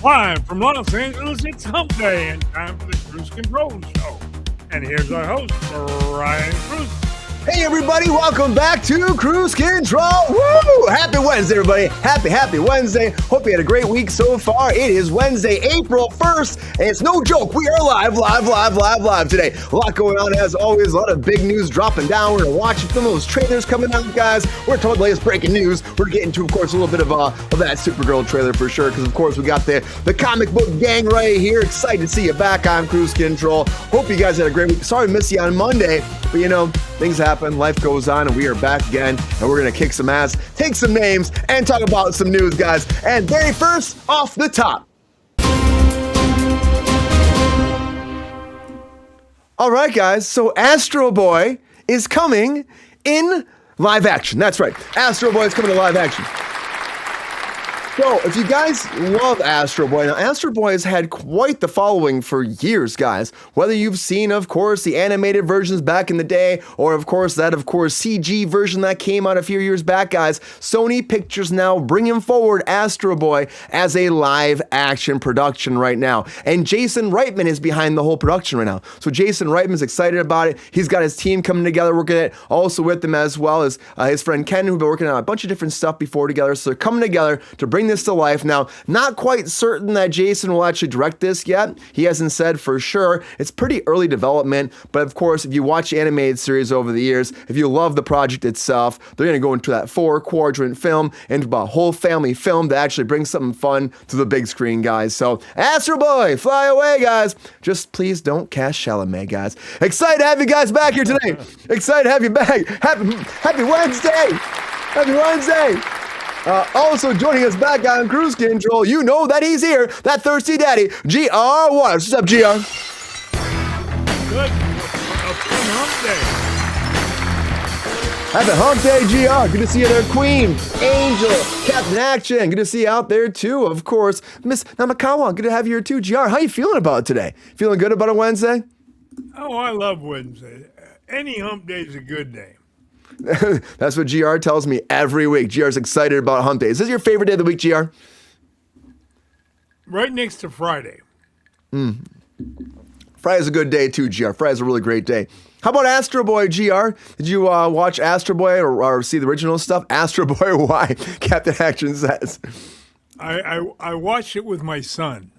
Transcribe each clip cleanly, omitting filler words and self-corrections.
Live from Los Angeles, it's Hump Day and time for the Kruse Control Show. And here's our host, Brian Kruse. Hey everybody, welcome back to Kruse Control. Woo! Happy Wednesday, everybody. Happy Wednesday. Hope you had a great week so far. It is Wednesday, April 1st, and it's no joke. We are live today. A lot going on as always. A lot of big news dropping down. We're going to watch some of those trailers coming out, guys. We're talking about the latest breaking news. We're getting to, of course, a little bit of that Supergirl trailer for sure, because, of course, we got the comic book gang right here. Excited to see you back on Kruse Control. Hope you guys had a great week. Sorry to miss you on Monday, but, you know, things happen, life goes on, and we are back again, and we're going to kick some ass, take some names, and talk about some news, guys. And very first, off the top. All right, guys, so Astro Boy is coming in live action. That's right, Astro Boy is coming to live action. So, if you guys love Astro Boy, now Astro Boy has had quite the following for years, guys. Whether you've seen, of course, the animated versions back in the day, or of course, CG version that came out a few years back, guys, Sony Pictures now bringing forward Astro Boy as a live action production right now. And Jason Reitman is behind the whole production right now. So Jason Reitman's excited about it. He's got his team coming together, working it. Also with him as well as his friend Ken, who've been working on a bunch of different stuff before together. So they're coming together to bring this to life. Now, not quite certain that Jason will actually direct this yet. He hasn't said for sure. It's pretty early development, but of course, if you watch the animated series over the years, if you love the project itself, they're going to go into that 4-quadrant film, into a whole family film that actually brings something fun to the big screen, guys. So, Astro Boy, fly away, guys. Just please don't cast Chalamet, guys. Excited to have you guys back here today. Excited to have you back. Happy Wednesday. Happy Wednesday. Also joining us back on Kruse Control, you know that he's here, that thirsty daddy, GR Waters. What's up, GR? Good. A fun hump day. Happy hump day, GR. Good to see you there, Queen, Angel, Captain Action. Good to see you out there, too, of course. Miss Namakawa, good to have you here, too. GR, how you feeling about it today? Feeling good about a Wednesday? Oh, I love Wednesday. Any hump day is a good day. That's what GR tells me every week. GR's excited about hump day. Is this your favorite day of the week, GR? Right next to Friday. Friday's a good day too, GR. Friday's a really great day. How about Astro Boy, GR? Did you watch Astro Boy or see the original stuff? Astro Boy, why? Captain Action says. I watched it with my son.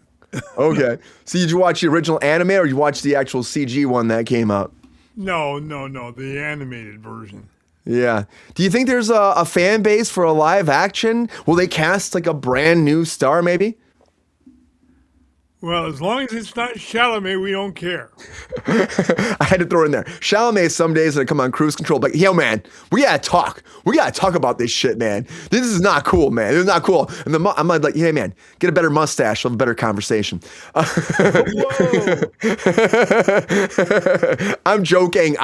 Okay. So did you watch the original anime or did you watch the actual CG one that came out? No, the animated version. Yeah. Do you think there's a fan base for a live action? Will they cast like a brand new star maybe? Well, as long as it's not Chalamet, we don't care. I had to throw it in there. Chalamet some days that come on Kruse Control, like, yo, man, we gotta talk. We gotta talk about this shit, man. This is not cool, man. This is not cool. And I'm like, hey, man, get a better mustache. We'll have a better conversation. I'm joking.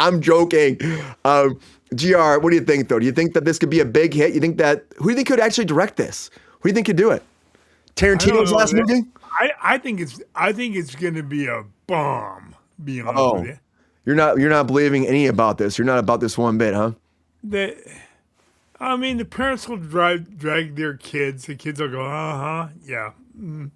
GR, what do you think, though? Do you think that this could be a big hit? You think that, who do you think could actually direct this? Who do you think could do it? Tarantino's last movie? I think it's going to be a bomb. Be honest with you. You're not believing any about this. You're not about this one bit, huh? The parents will drag their kids. The kids will go, yeah. Mm.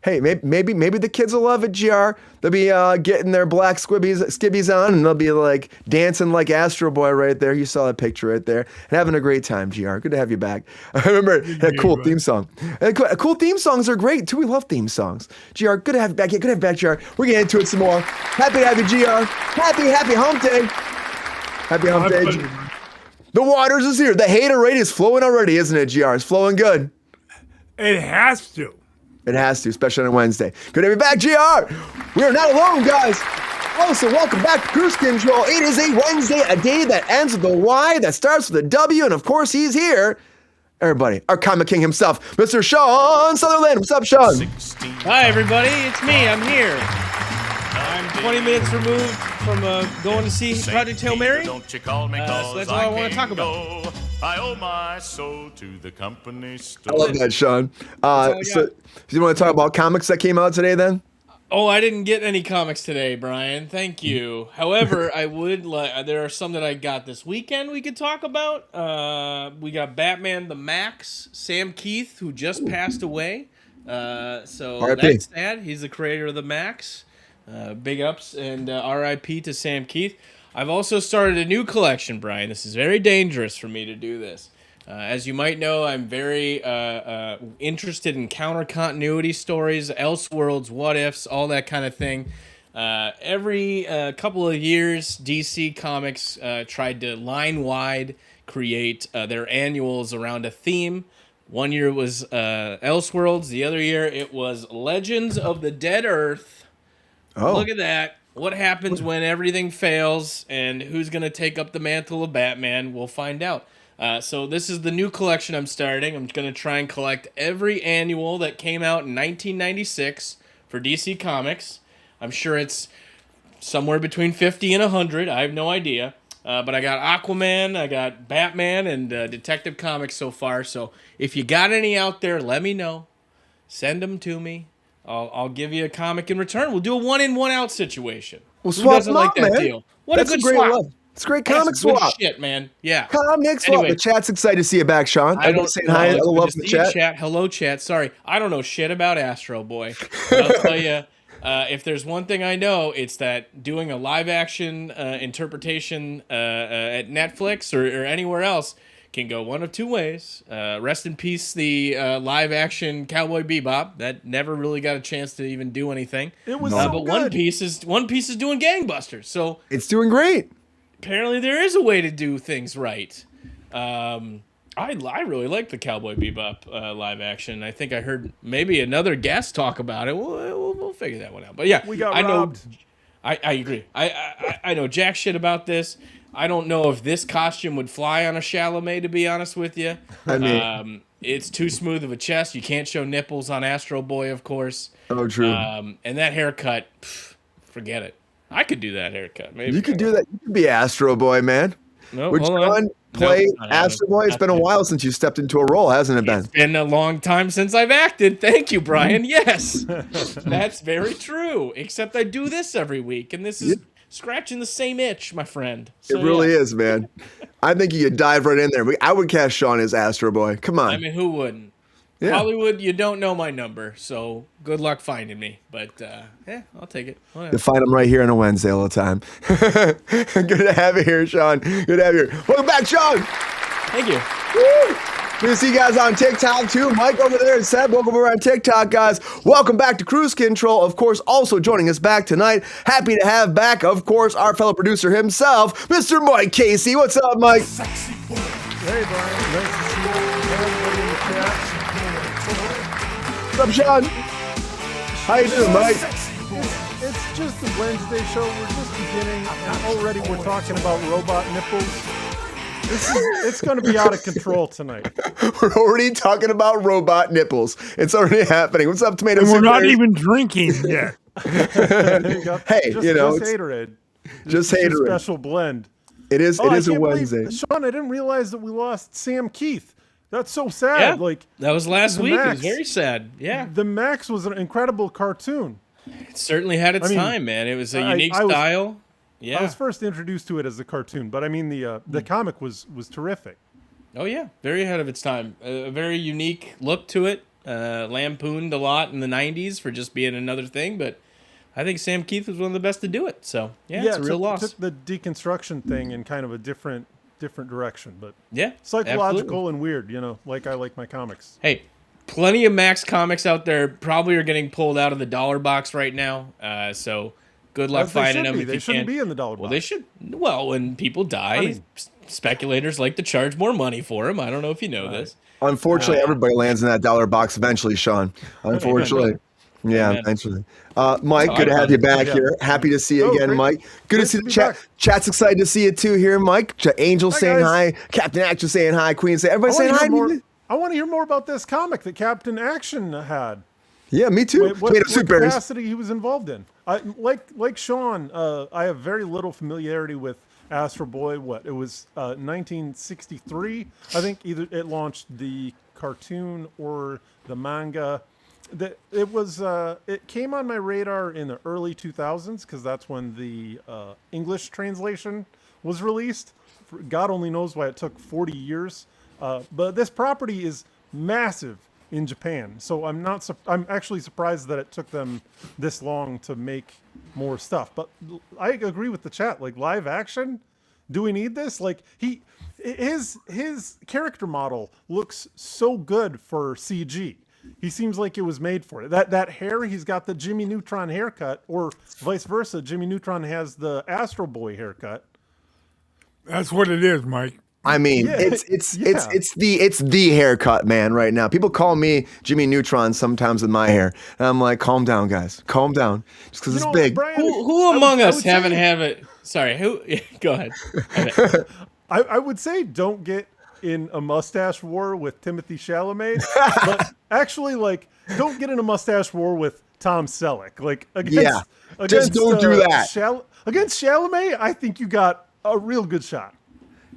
Hey, maybe the kids will love it, GR. They'll be getting their black skibbies on, and they'll be like dancing like Astro Boy right there. You saw that picture right there, and having a great time, GR. Good to have you back. I remember that cool theme song. Cool theme songs are great too. We love theme songs. GR, good to have you back. Yeah, good to have you back, GR. We're getting into it some more. Happy to have you, GR. Happy hump day. Happy hump day. The Waters is here. The hater rate is flowing already, isn't it, GR? It's flowing good. It has to. It has to, especially on a Wednesday. Good to have you back, GR. We are not alone, guys. Also, welcome back to Kruse Control. It is a Wednesday, a day that ends with a Y, that starts with a W, and of course, he's here. Everybody, our comic king himself, Mr. Sean Sutherland. What's up, Sean? 16. Hi, everybody. It's me. I'm here. I'm 20 minutes removed from going to see Project Hail Mary. So that's all I want to talk about. I owe my soul to the company store. I love that, Sean. So you want to talk about comics that came out today, then? Oh, I didn't get any comics today, Brian. Thank you. However, I would like. There are some that I got this weekend we could talk about. We got Batman the Max, Sam Keith, who just passed away. So R.I.P. that's sad. He's the creator of the Max. Big ups and R.I.P. to Sam Keith. I've also started a new collection, Brian. This is very dangerous for me to do this. As you might know, I'm very interested in counter continuity stories, Elseworlds, what ifs, all that kind of thing. Every couple of years, DC Comics tried to line wide create their annuals around a theme. One year it was Elseworlds. The other year it was Legends of the Dead Earth. Oh, Look at that. What happens when everything fails and who's going to take up the mantle of Batman? We'll find out. So this is the new collection I'm starting. I'm going to try and collect every annual that came out in 1996 for DC Comics. I'm sure it's somewhere between 50 and 100. I have no idea. But I got Aquaman, I got Batman, and Detective Comics so far. So if you got any out there, let me know. Send them to me. I'll give you a comic in return. We'll do a one-in, one-out situation. We'll Who swap doesn't them like out, that man. deal? What That's a good great swap. love. It's a great That's comic good swap. shit, man. Yeah. Comic swap. Anyway. The chat's excited to see you back, Sean. Everybody saying hi. It's Hello, good love to in the see you, chat. Hello, chat. Sorry, I don't know shit about Astro Boy. But I'll tell you, if there's one thing I know, it's that doing a live-action interpretation at Netflix or anywhere else can go one of two ways. Rest in peace, the live-action Cowboy Bebop. That never really got a chance to even do anything. It was so but good. One Piece is doing gangbusters. So It's doing great. apparently there is a way to do things right. I really like the Cowboy Bebop live action. I think I heard maybe another guest talk about it. We'll figure that one out. But yeah, We got I robbed. know. I agree. I know jack shit about this. I don't know if this costume would fly on a Chalamet, to be honest with you. I mean, It's too smooth of a chest. You can't show nipples on Astro Boy, of course. oh, true. And that haircut, forget it. I could do that haircut. Maybe You could do that. You could be Astro Boy, man. No, Would hold on. Sean play not Astro Boy? It's Not been a yet. while since you stepped into a role, hasn't it, Ben? It's been a long time since I've acted. Thank you, Brian. Yes, that's very true. Except I do this every week, and this is scratching the same itch, my friend. So, It really yeah. is, man. I think you could dive right in there. I would cast Sean as Astro Boy. Come on. I mean, who wouldn't? Yeah. Hollywood, you don't know my number, so good luck finding me. But yeah, I'll take it. Whatever. You find him right here on a Wednesday all the time. Good to have you here, Sean. Good to have you here. Welcome back, Sean. Thank you. Woo! Good to see you guys on TikTok too. Mike over there and Seb, welcome over on TikTok, guys. Welcome back to Kruse Control. Of course, also joining us back tonight. Happy to have back, of course, our fellow producer himself, Mr. Mike Casey. What's up, Mike? Hey, Brian. Nice to see you. Everybody in the chat. What's up, Sean? How you doing, Mike? It's just a Wednesday show. We're just beginning, and already we're talking about robot nipples. It's going to be out of control tonight. We're already talking about robot nipples. It's already happening. What's up, Tomato And we're Soup not Bears? even drinking yet. There you go. Hey, just, you know, just it's- Haterade. Just It's a Haterade. special blend. It is. Oh, It I is a can't believe- Wednesday. Sean, I didn't realize that we lost Sam Keith. That's so sad. Yeah, Like that was last the week. It was Max. very sad. Yeah, the Max was an incredible cartoon. it certainly had its I mean, time, man. It was a I- unique I was- style. Yeah. I was first introduced to it as a cartoon, but I mean the comic was terrific. Oh yeah, very ahead of its time. A very unique look to it. Lampooned a lot in the '90s for just being another thing, but I think Sam Keith was one of the best to do it. So yeah, it's a real loss. Took the deconstruction thing in kind of a different direction, but Yeah, psychological absolutely. and weird. You know, like I like my comics. Hey, plenty of Max comics out there probably are getting pulled out of the dollar box right now. So good luck As they finding should them. be. If They you shouldn't can. be in the dollar Well, box. they should. Well, when people die, mean- speculators like to charge more money for them. I don't know if you know this. Unfortunately, everybody lands in that dollar box eventually, Sean. Unfortunately. Yeah, Amen. eventually. Mike, Oh, good to I have you found back Yeah. here. Happy to see you Oh, again, great. Mike. Good to Great see to the be chat. back. Chat's excited to see you too here, Mike. Angel saying guys. hi. Captain Action saying hi. Queen saying everybody saying hi. I want to hear more about this comic that Captain Action had. Yeah, me too. What Tomato Soup Bears. capacity he was involved in. Like Sean, I have very little familiarity with Astro Boy. It was 1963, I think. Either it launched the cartoon or the manga. It came on my radar in the early 2000s because that's when the English translation was released. God only knows why it took 40 years. But this property is massive. in Japan. So I'm actually surprised that it took them this long to make more stuff. But I agree with the chat. Like live action, do we need this? Like his character model looks so good for CG. He seems like it was made for it. That hair, he's got the Jimmy Neutron haircut, or vice versa. Jimmy Neutron has the Astro Boy haircut. That's what it is, Mike. I mean, Yeah, it's the haircut, man. Right now, people call me Jimmy Neutron sometimes with my hair, and I'm like, calm down, guys, calm down, just because it's big. Brian, Who among us haven't had it? Sorry, who? Go ahead. I would say don't get in a mustache war with Timothy Chalamet, but actually, like, don't get in a mustache war with Tom Selleck. Like, against just don't do that. Against Chalamet, I think you got a real good shot.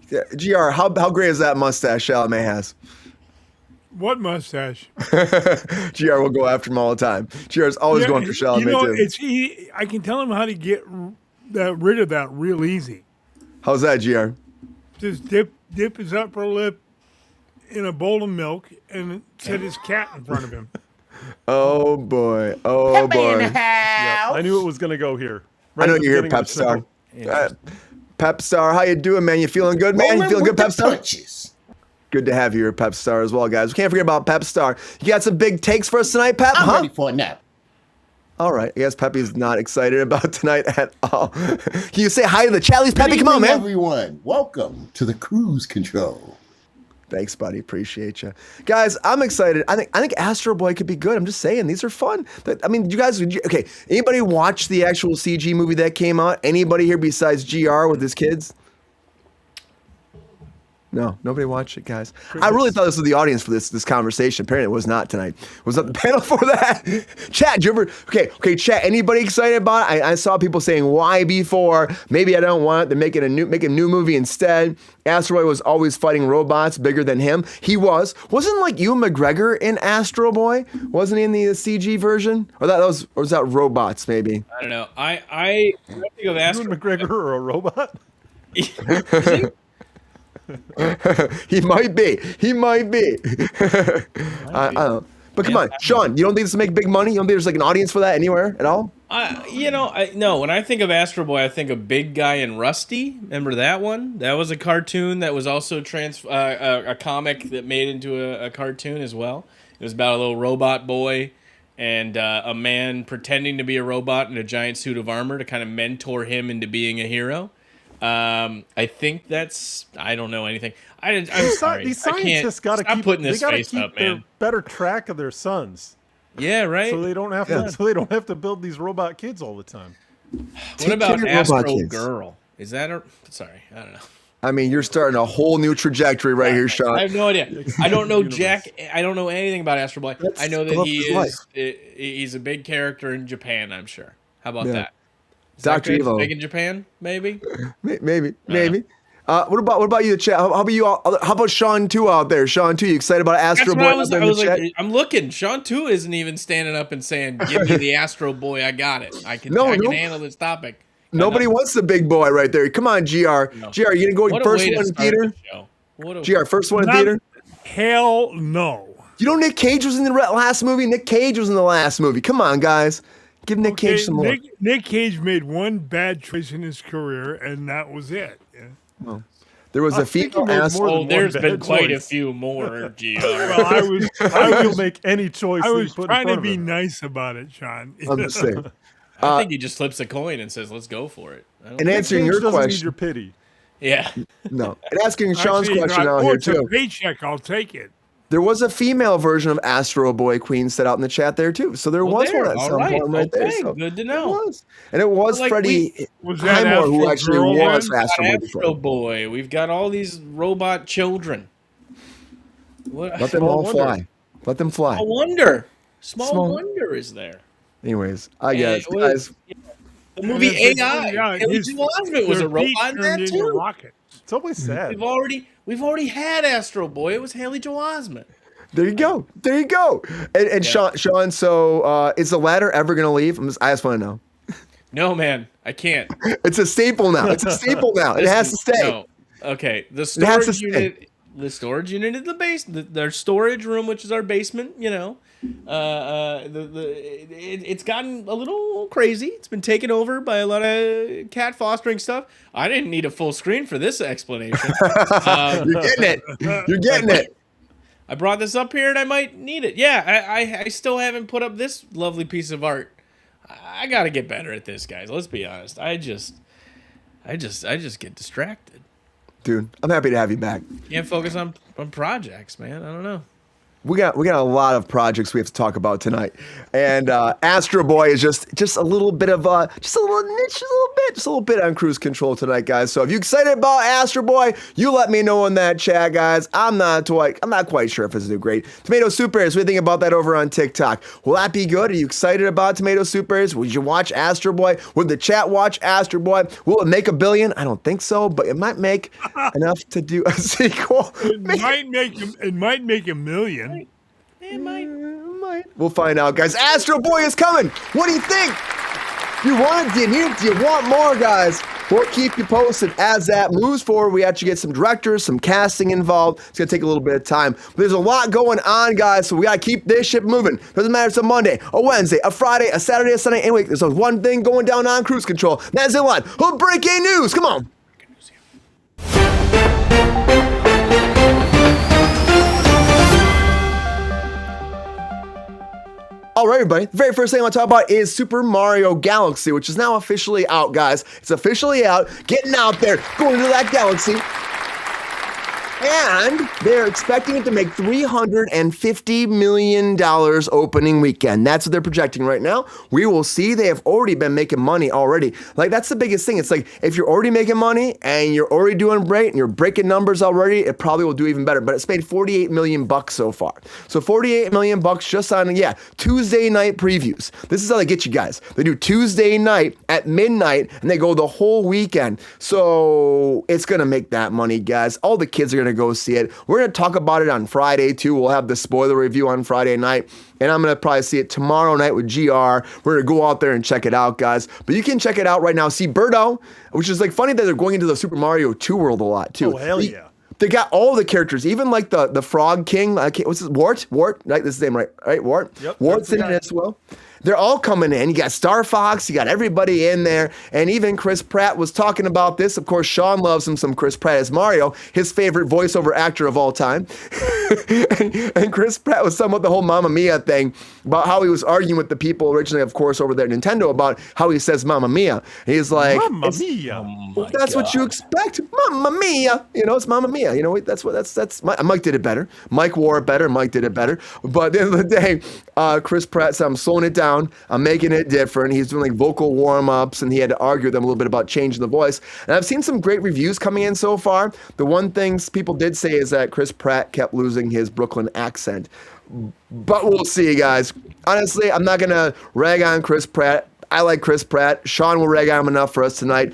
Yeah, GR, how great is that mustache Chalamet has? What mustache? GR will go after him all the time. GR is always going for Chalamet too. It's I can tell him how to get rid of that real easy. How's that, GR? Just dip his upper lip in a bowl of milk and set his cat in front of him. Oh boy! Oh boy! Yep, I knew it was gonna go here. I know you're here, Pep Star. Pep Star, how you doing, man? You feeling good, man? You feeling good, Pep Star? Good to have you here, Pep Star, as well, guys. We can't forget about Pep Star. You got some big takes for us tonight, Pep? I'm ready for a nap. All right. I guess Pepe's not excited about tonight at all. Can you say hi to the chat, please, Pepe? Come on, man. Everyone, welcome to the Kruse Control. Thanks, buddy. Appreciate you, guys. I'm excited. I think Astro Boy could be good. I'm just saying, these are fun. I mean, you guys. Okay. Anybody watch the actual CG movie that came out? Anybody here besides GR with his kids? No, nobody watched it, guys. I really thought this was the audience for this conversation. Apparently, it was not tonight. Was not the panel for that? Chat, did you ever? Okay, chat. Anybody excited about it? I saw people saying why before. Maybe I don't want it. They're making a new movie instead. Astro Boy was always fighting robots bigger than him. He wasn't like Ewan McGregor in Astro Boy? Wasn't he in the CG version? Or was that robots? Maybe. I don't know. I think of Astro Ewan McGregor or a robot? He might be. I don't know. But come on, Sean, you don't think this will make big money? You don't think there's like an audience for that anywhere at all? No. When I think of Astro Boy, I think of Big Guy and Rusty. Remember that one? That was a cartoon that was also a comic that made into a cartoon as well. It was about a little robot boy and a man pretending to be a robot in a giant suit of armor to kind of mentor him into being a hero. I think I don't know anything. I'm sorry. These scientists got to keep putting this face up, their man. better track of their sons. Yeah, right. So they don't have to. So they don't have to build these robot kids all the time. What about Astro Girl? Is that Sorry, I don't know. I mean, you're starting a whole new trajectory right here, Sean. I have no idea. I don't know Jack. I don't know anything about Astro Boy. I know that he's a big character in Japan, I'm sure. How about that? Dr. Evo. Big in Japan, maybe. Maybe. What about you, chat? How about you? How about Sean 2 out there? Sean 2, you excited about Astro Boy? I'm looking. Sean 2 isn't even standing up and saying, "Give me the Astro Boy. I got it. I can handle this topic." Nobody wants the big boy right there. Come on, GR. No. GR, you gonna go first one in theater? GR, first one in theater? Hell no. You know Nick Cage was in the last movie? Nick Cage was in the last movie. Come on, guys. Give Nick Cage some more. Nick Cage made one bad choice in his career, and that was it. Yeah. Well, there was a female asshole. There's been quite a few more, GR. Well, I will make any choice. I was trying to be nice about it, Sean. I'm just saying. I think he just flips a coin and says, "Let's go for it." And answering your question, need your pity. Yeah. No. And asking Sean's question out here too. A paycheck, I'll take it. There was a female version of Astro Boy Queen set out in the chat there too. So there was one at some point right there. So good to know. It was. And it was Freddie Highmore who actually was Astro Boy. We've got all these robot children. Let them all fly. Let them fly. Small wonder. Small wonder is there. Anyways, I guess, guys. The movie AI. His Osment was a robot in that too. It's always sad. We've already had Astro Boy. It was Haley Joel Osment. There you go. And Sean, so is the ladder ever going to leave? I just want to know. No, man. I can't. It's a staple now. It has to stay. No. Okay. The storage unit the storage unit in the basement, their storage room, which is our basement. It's gotten a little crazy. It's been taken over by a lot of cat fostering stuff. I didn't need a full screen for this explanation. You're getting it. You're getting it. I brought this up here and I might need it. Yeah, I still haven't put up this lovely piece of art. I got to get better at this, guys. Let's be honest. I just get distracted. Dude, I'm happy to have you back. Can't focus on projects, man. I don't know. We got a lot of projects we have to talk about tonight, and Astro Boy is just a little bit of just a little bit on Kruse Control tonight, guys. So if you're excited about Astro Boy, you let me know in that chat, guys. I'm not quite sure if it's a great Tomato Supers. What do you think about that over on TikTok? Will that be good? Are you excited about Tomato Supers? Would you watch Astro Boy? Would the chat watch Astro Boy? Will it make $1 billion? I don't think so, but it might make enough to do a sequel. It might make $1 million. It might. We'll find out, guys. Astro Boy is coming. What do you think? You want it? Do you need it? Do you want more, guys? We'll keep you posted as that moves forward. We actually get some directors, some casting involved. It's going to take a little bit of time. But there's a lot going on, guys, so we got to keep this ship moving. Doesn't matter if it's a Monday, a Wednesday, a Friday, a Saturday, a Sunday. Anyway, there's one thing going down on Kruse Control. That's it, one. Breaking news. Come on. All right, everybody. The very first thing I want to talk about is Super Mario Galaxy, which is now officially out, guys. It's officially out. Getting out there, going to that galaxy. And they're expecting it to make $350 million opening weekend. That's what they're projecting right now. We will see. They have already been making money already. Like, that's the biggest thing. It's like, if you're already making money and you're already doing great and you're breaking numbers already, it probably will do even better. But it's made $48 million so far. So $48 million just on, Tuesday night previews. This is how they get you guys. They do Tuesday night at midnight and they go the whole weekend. So it's going to make that money, guys. All the kids are going to go see it. We're going to talk about it on Friday too. We'll have the spoiler review on Friday night, and I'm going to probably see it tomorrow night with GR. We're going to go out there and check it out, guys. But you can check it out right now. See Birdo, which is like funny that they're going into the Super Mario 2 world a lot too. Oh, hell yeah. They got all the characters, even like the Frog King. What's his Wart? Right, this is his name, right? Wart. Yep. Wart's in it as well. They're all coming in. You got Star Fox, you got everybody in there, and even Chris Pratt was talking about this. Of course, Sean loves him some Chris Pratt as Mario, his favorite voiceover actor of all time. and Chris Pratt was talking about the whole Mamma Mia thing, about how he was arguing with the people originally, of course, over there at Nintendo about how he says Mamma Mia. He's like, Mamma Mia. Well, that's what you expect. Mamma Mia. It's Mamma Mia. Mike did it better. Mike wore it better. Mike did it better. But at the end of the day, Chris Pratt said, I'm slowing it down. I'm making it different. He's doing like vocal warm-ups, and he had to argue with them a little bit about changing the voice. And I've seen some great reviews coming in so far. The one thing people did say is that Chris Pratt kept losing his Brooklyn accent. But we'll see, guys. Honestly, I'm not going to rag on Chris Pratt. I like Chris Pratt. Sean will rag on him enough for us tonight.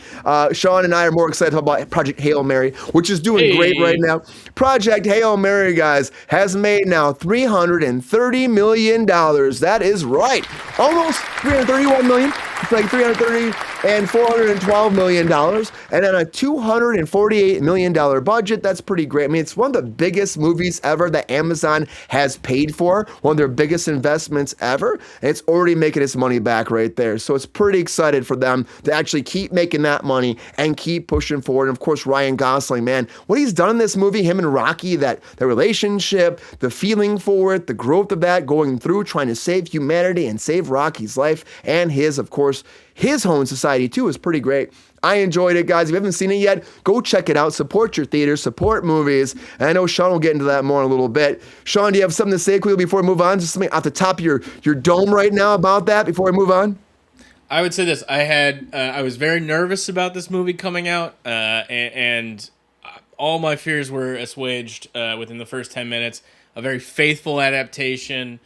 Sean and I are more excited about Project Hail Mary, which is doing great right now. Project Hail Mary, guys, has made now $330 million. That is right. Almost $331 million. It's like $330 and $412 million. And on a $248 million budget, that's pretty great. I mean, it's one of the biggest movies ever that Amazon has paid for, one of their biggest investments ever. And it's already making its money back right there. So it's pretty excited for them to actually keep making that money and keep pushing forward. And of course, Ryan Gosling, man, what he's done in this movie, him and Rocky, the relationship, the feeling for it, the growth of that, going through, trying to save humanity and save Rocky's life and his, of course, his home society too, is pretty great. I enjoyed it, guys. If you haven't seen it yet, go check it out. Support your theaters, support movies. And I know Sean will get into that more in a little bit. Sean, do you have something to say quickly before we move on? Just something off the top of your dome right now about that before we move on? I would say this. I was very nervous about this movie coming out, and all my fears were assuaged within the first 10 minutes. A very faithful adaptation,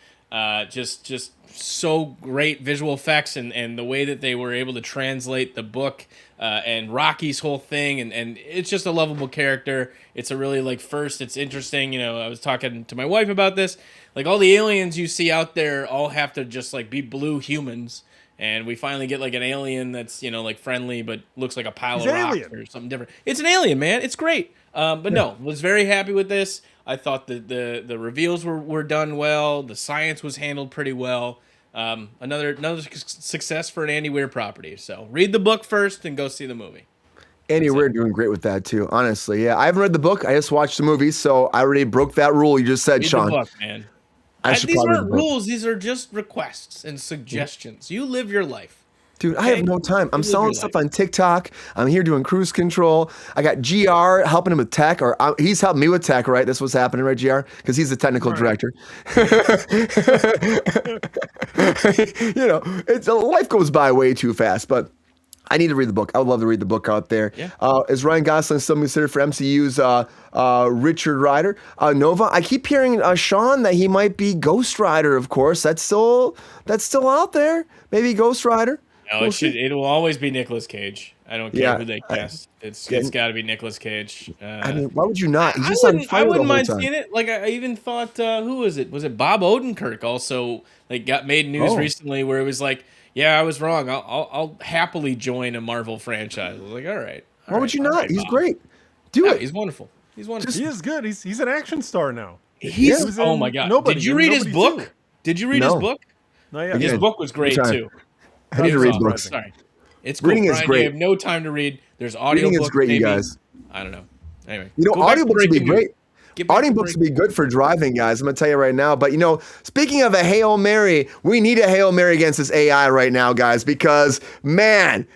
just so great visual effects and the way that they were able to translate the book and Rocky's whole thing, and it's just a lovable character. It's a really first. It's interesting. I was talking to my wife about this. Like, all the aliens you see out there all have to just be blue humans. and we finally get like an alien that's like friendly but looks like a pile He's of rocks alien. or something different. It's an alien, man. It's great. But no, was very happy with this. I thought the reveals were done well. The science was handled pretty well. Another success for an Andy Weir property. So read the book first and go see the movie. Andy Weir doing great with that too, honestly. Yeah, I haven't read the book. I just watched the movie, so I already broke that rule you just said, Read Sean. the book, man. These aren't rules. These are just requests and suggestions. You live your life. Dude, I have no time. I'm selling stuff on TikTok. I'm here doing Kruse Control. I got GR helping him with tech, or he's helping me with tech, right? That's what's happening, right, GR? Because he's the technical director. Life goes by way too fast, but I need to read the book. I would love to read the book out there. Yeah. Is Ryan Gosling still considered for MCU's Richard Rider? Nova, I keep hearing Sean that he might be Ghost Rider, of course. That's still out there. Maybe Ghost Rider. No, it will always be Nicolas Cage. I don't care who they cast. It's got to be Nicolas Cage. I mean, why would you not? He's just I wouldn't mind seeing it. Like I even thought, who was it? Was it Bob Odenkirk? Also, got made news recently where it was like, yeah, I was wrong. I'll happily join a Marvel franchise. I was like, all right. Why would you not? He's great. Do it. He's wonderful. He is good. He's an action star now. Oh my god! Did you read his book? Did you read his book? Not yet. His book was great too. I need to read books. Sorry. It's cool. Reading is great. You have no time to read. There's audio. Reading is great, maybe. You guys. I don't know. Anyway, audiobooks would be great. Audiobooks would be good for driving, guys. I'm going to tell you right now. But, speaking of a Hail Mary, we need a Hail Mary against this AI right now, guys, because man.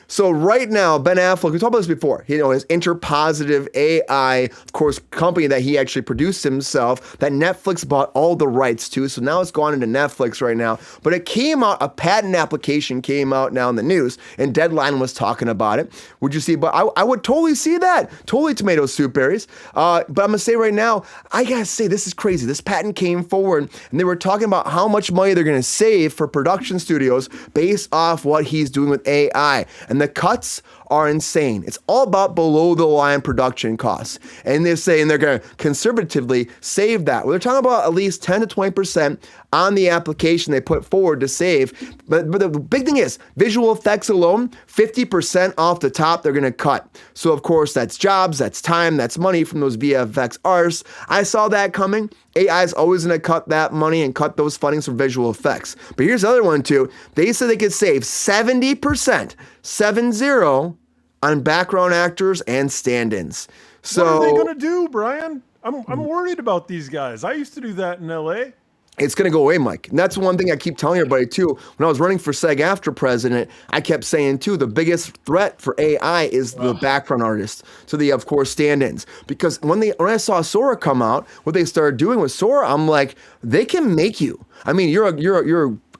So right now, Ben Affleck, we talked about this before, his interpositive AI, of course, company that he actually produced himself, that Netflix bought all the rights to. So now it's gone into Netflix right now. But it came out, a patent application came out now in the news, and Deadline was talking about it. Would you see? But I would totally see that. Totally tomato soup berries. But I'm going to say right now, I got to say, this is crazy. This patent came forward, and they were talking about how much money they're going to save for production studios based off what he's doing with AI. And the cuts are insane. It's all about below the line production costs. And they're saying they're going to conservatively save that. Well, they're talking about at least 10 to 20% on the application they put forward to save. But the big thing is visual effects alone, 50% off the top they're going to cut. So of course that's jobs, that's time, that's money from those VFX artists. I saw that coming. AI is always going to cut that money and cut those fundings for visual effects. But here's the other one too. They said they could save 70%, 70, on background actors and stand-ins. So what are they going to do, Brian? I'm worried about these guys. I used to do that in LA. It's going to go away, Mike. And that's one thing I keep telling everybody, too. When I was running for SAG-AFTRA president, I kept saying, too, the biggest threat for AI is the background artists. So the, of course, stand-ins. Because when I saw Sora come out, what they started doing with Sora, I'm like, they can make you. I mean, you're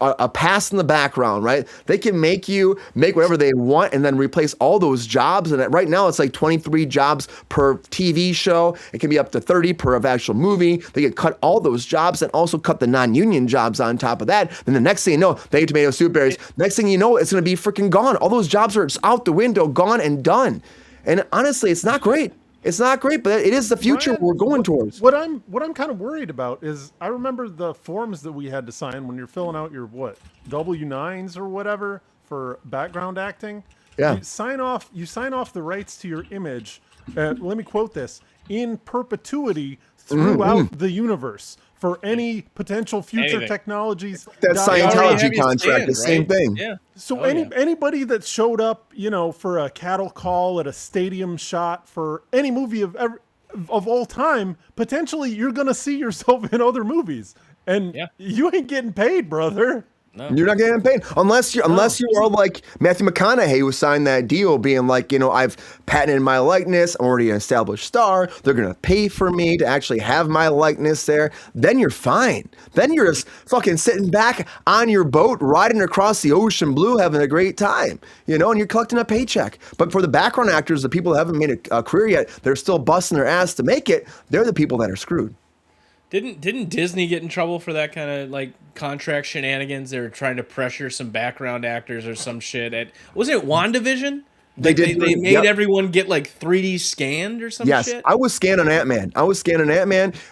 a pass in the background, right? They can make you make whatever they want and then replace all those jobs. And right now it's like 23 jobs per TV show. It can be up to 30 per actual movie. They can cut all those jobs and also cut the non-union jobs on top of that. Then the next thing you know, they tomato soup berries. Next thing you know, it's going to be freaking gone. All those jobs are out the window, gone and done. And honestly, it's not great. It's not great, but it is the future Brian, we're going towards. What I'm kind of worried about is I remember the forms that we had to sign when you're filling out your W-9s or whatever for background acting. Yeah. You sign off the rights to your image. Let me quote this: in perpetuity throughout the universe for any potential future technologies. That Scientology contract, the same thing. Yeah. So anybody that showed up, for a cattle call at a stadium shot for any movie of all time, potentially you're gonna see yourself in other movies, and you ain't getting paid, brother. No. You're not getting paid unless you are like Matthew McConaughey, who signed that deal, being like, I've patented my likeness. I'm already an established star. They're gonna pay for me to actually have my likeness there. Then you're fine. Then you're just fucking sitting back on your boat, riding across the ocean blue, having a great time, and you're collecting a paycheck. But for the background actors, the people that haven't made a career yet, they're still busting their ass to make it. They're the people that are screwed. Didn't Disney get in trouble for that kind of contract shenanigans? They were trying to pressure some background actors or some shit. Was it WandaVision? They did. They made everyone get like 3D scanned or some shit. Yes, I was scanning Ant-Man.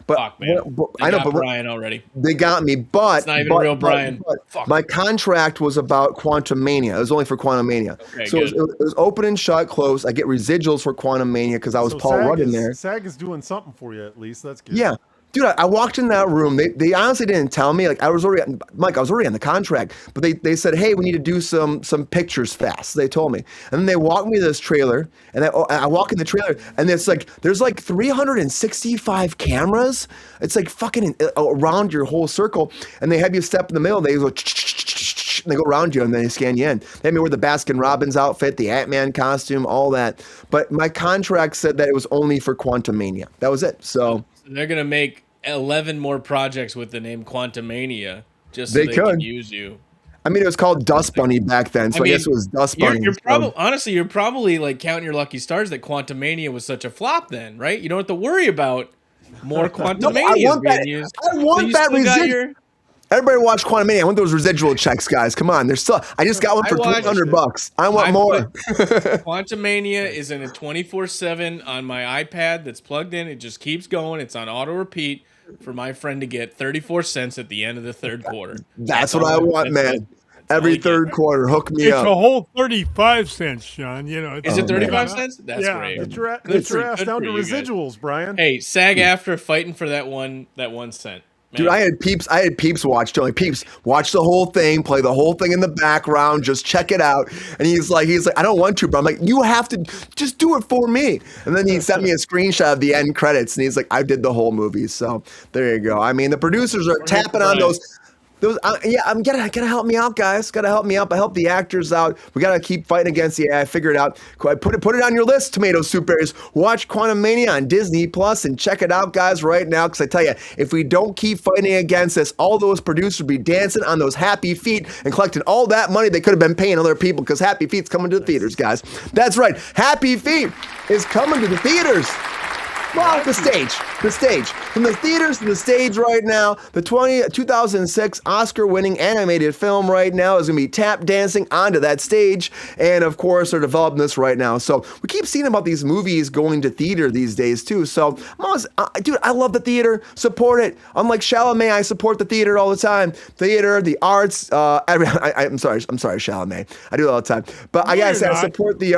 But Fuck, man. I know, but Brian already. they got me. But It's not even real Brian. But my contract was about Quantum Mania. It was only for Quantum Mania. Okay, so it was open and shut, close. I get residuals for Quantum Mania because I was Paul Rudd in there. SAG is doing something for you at least. That's good. Yeah. Dude, I walked in that room. They honestly didn't tell me. Like I was already on the contract, but they said, "Hey, we need to do some pictures fast." They told me, and then they walked me to this trailer, and I walk in the trailer, and there's like 365 cameras. It's like fucking around your whole circle, and they have you step in the middle. They go, and they go around you, and then they scan you in. They had me wear the Baskin Robbins outfit, the Ant-Man costume, all that. But my contract said that it was only for Quantum Mania. That was it. So they're gonna make 11 more projects with the name Quantumania just so they can use you. I mean, it was called Dust Bunny back then, so I guess it was Dust Bunny. Honestly, you're probably like counting your lucky stars that Quantumania was such a flop then, right? You don't have to worry about more Quantumanias being used. I want that residual. Everybody watch Quantumania. I want those residual checks, guys. Come on, there's still. I just got one for $300. I want more. Quantumania is in a 24/7 on my iPad that's plugged in. It just keeps going. It's on auto repeat for my friend to get 34 cents at the end of the third quarter. That's what I want, man. Every third quarter, hook me up. It's a whole 35 cents, Sean. You know, is it 35 cents? That's great. Get your ass down to residuals, Brian. Hey, SAG-AFTRA fighting for that 1 cent. Man. Dude, I had Peeps watch. Tony, Peeps, watch the whole thing, play the whole thing in the background, just check it out. And he's like, I don't want to, but I'm like, you have to just do it for me. And then he sent me a screenshot of the end credits, and he's like, I did the whole movie. So there you go. I mean, the producers are tapping on those. I'm gotta help me out, guys. Gotta help me out. I help the actors out. We gotta keep fighting against the. I figured out. Put it on your list, Tomato Soup Berries. Watch Quantumania on Disney Plus and check it out, guys, right now. Because I tell you, if we don't keep fighting against this, all those producers will be dancing on those happy feet and collecting all that money they could have been paying other people. Because Happy Feet's coming to the theaters, guys. That's right. Happy Feet is coming to the theaters. Well, the stage. From the theaters to the stage right now, the 2006 Oscar-winning animated film right now is going to be tap dancing onto that stage. And, of course, they're developing this right now. So we keep seeing about these movies going to theater these days, too. So, dude, I love the theater. Support it. Unlike Chalamet, I support the theater all the time. Theater, the arts. I'm sorry, Chalamet. I do it all the time. But I got to say, I support the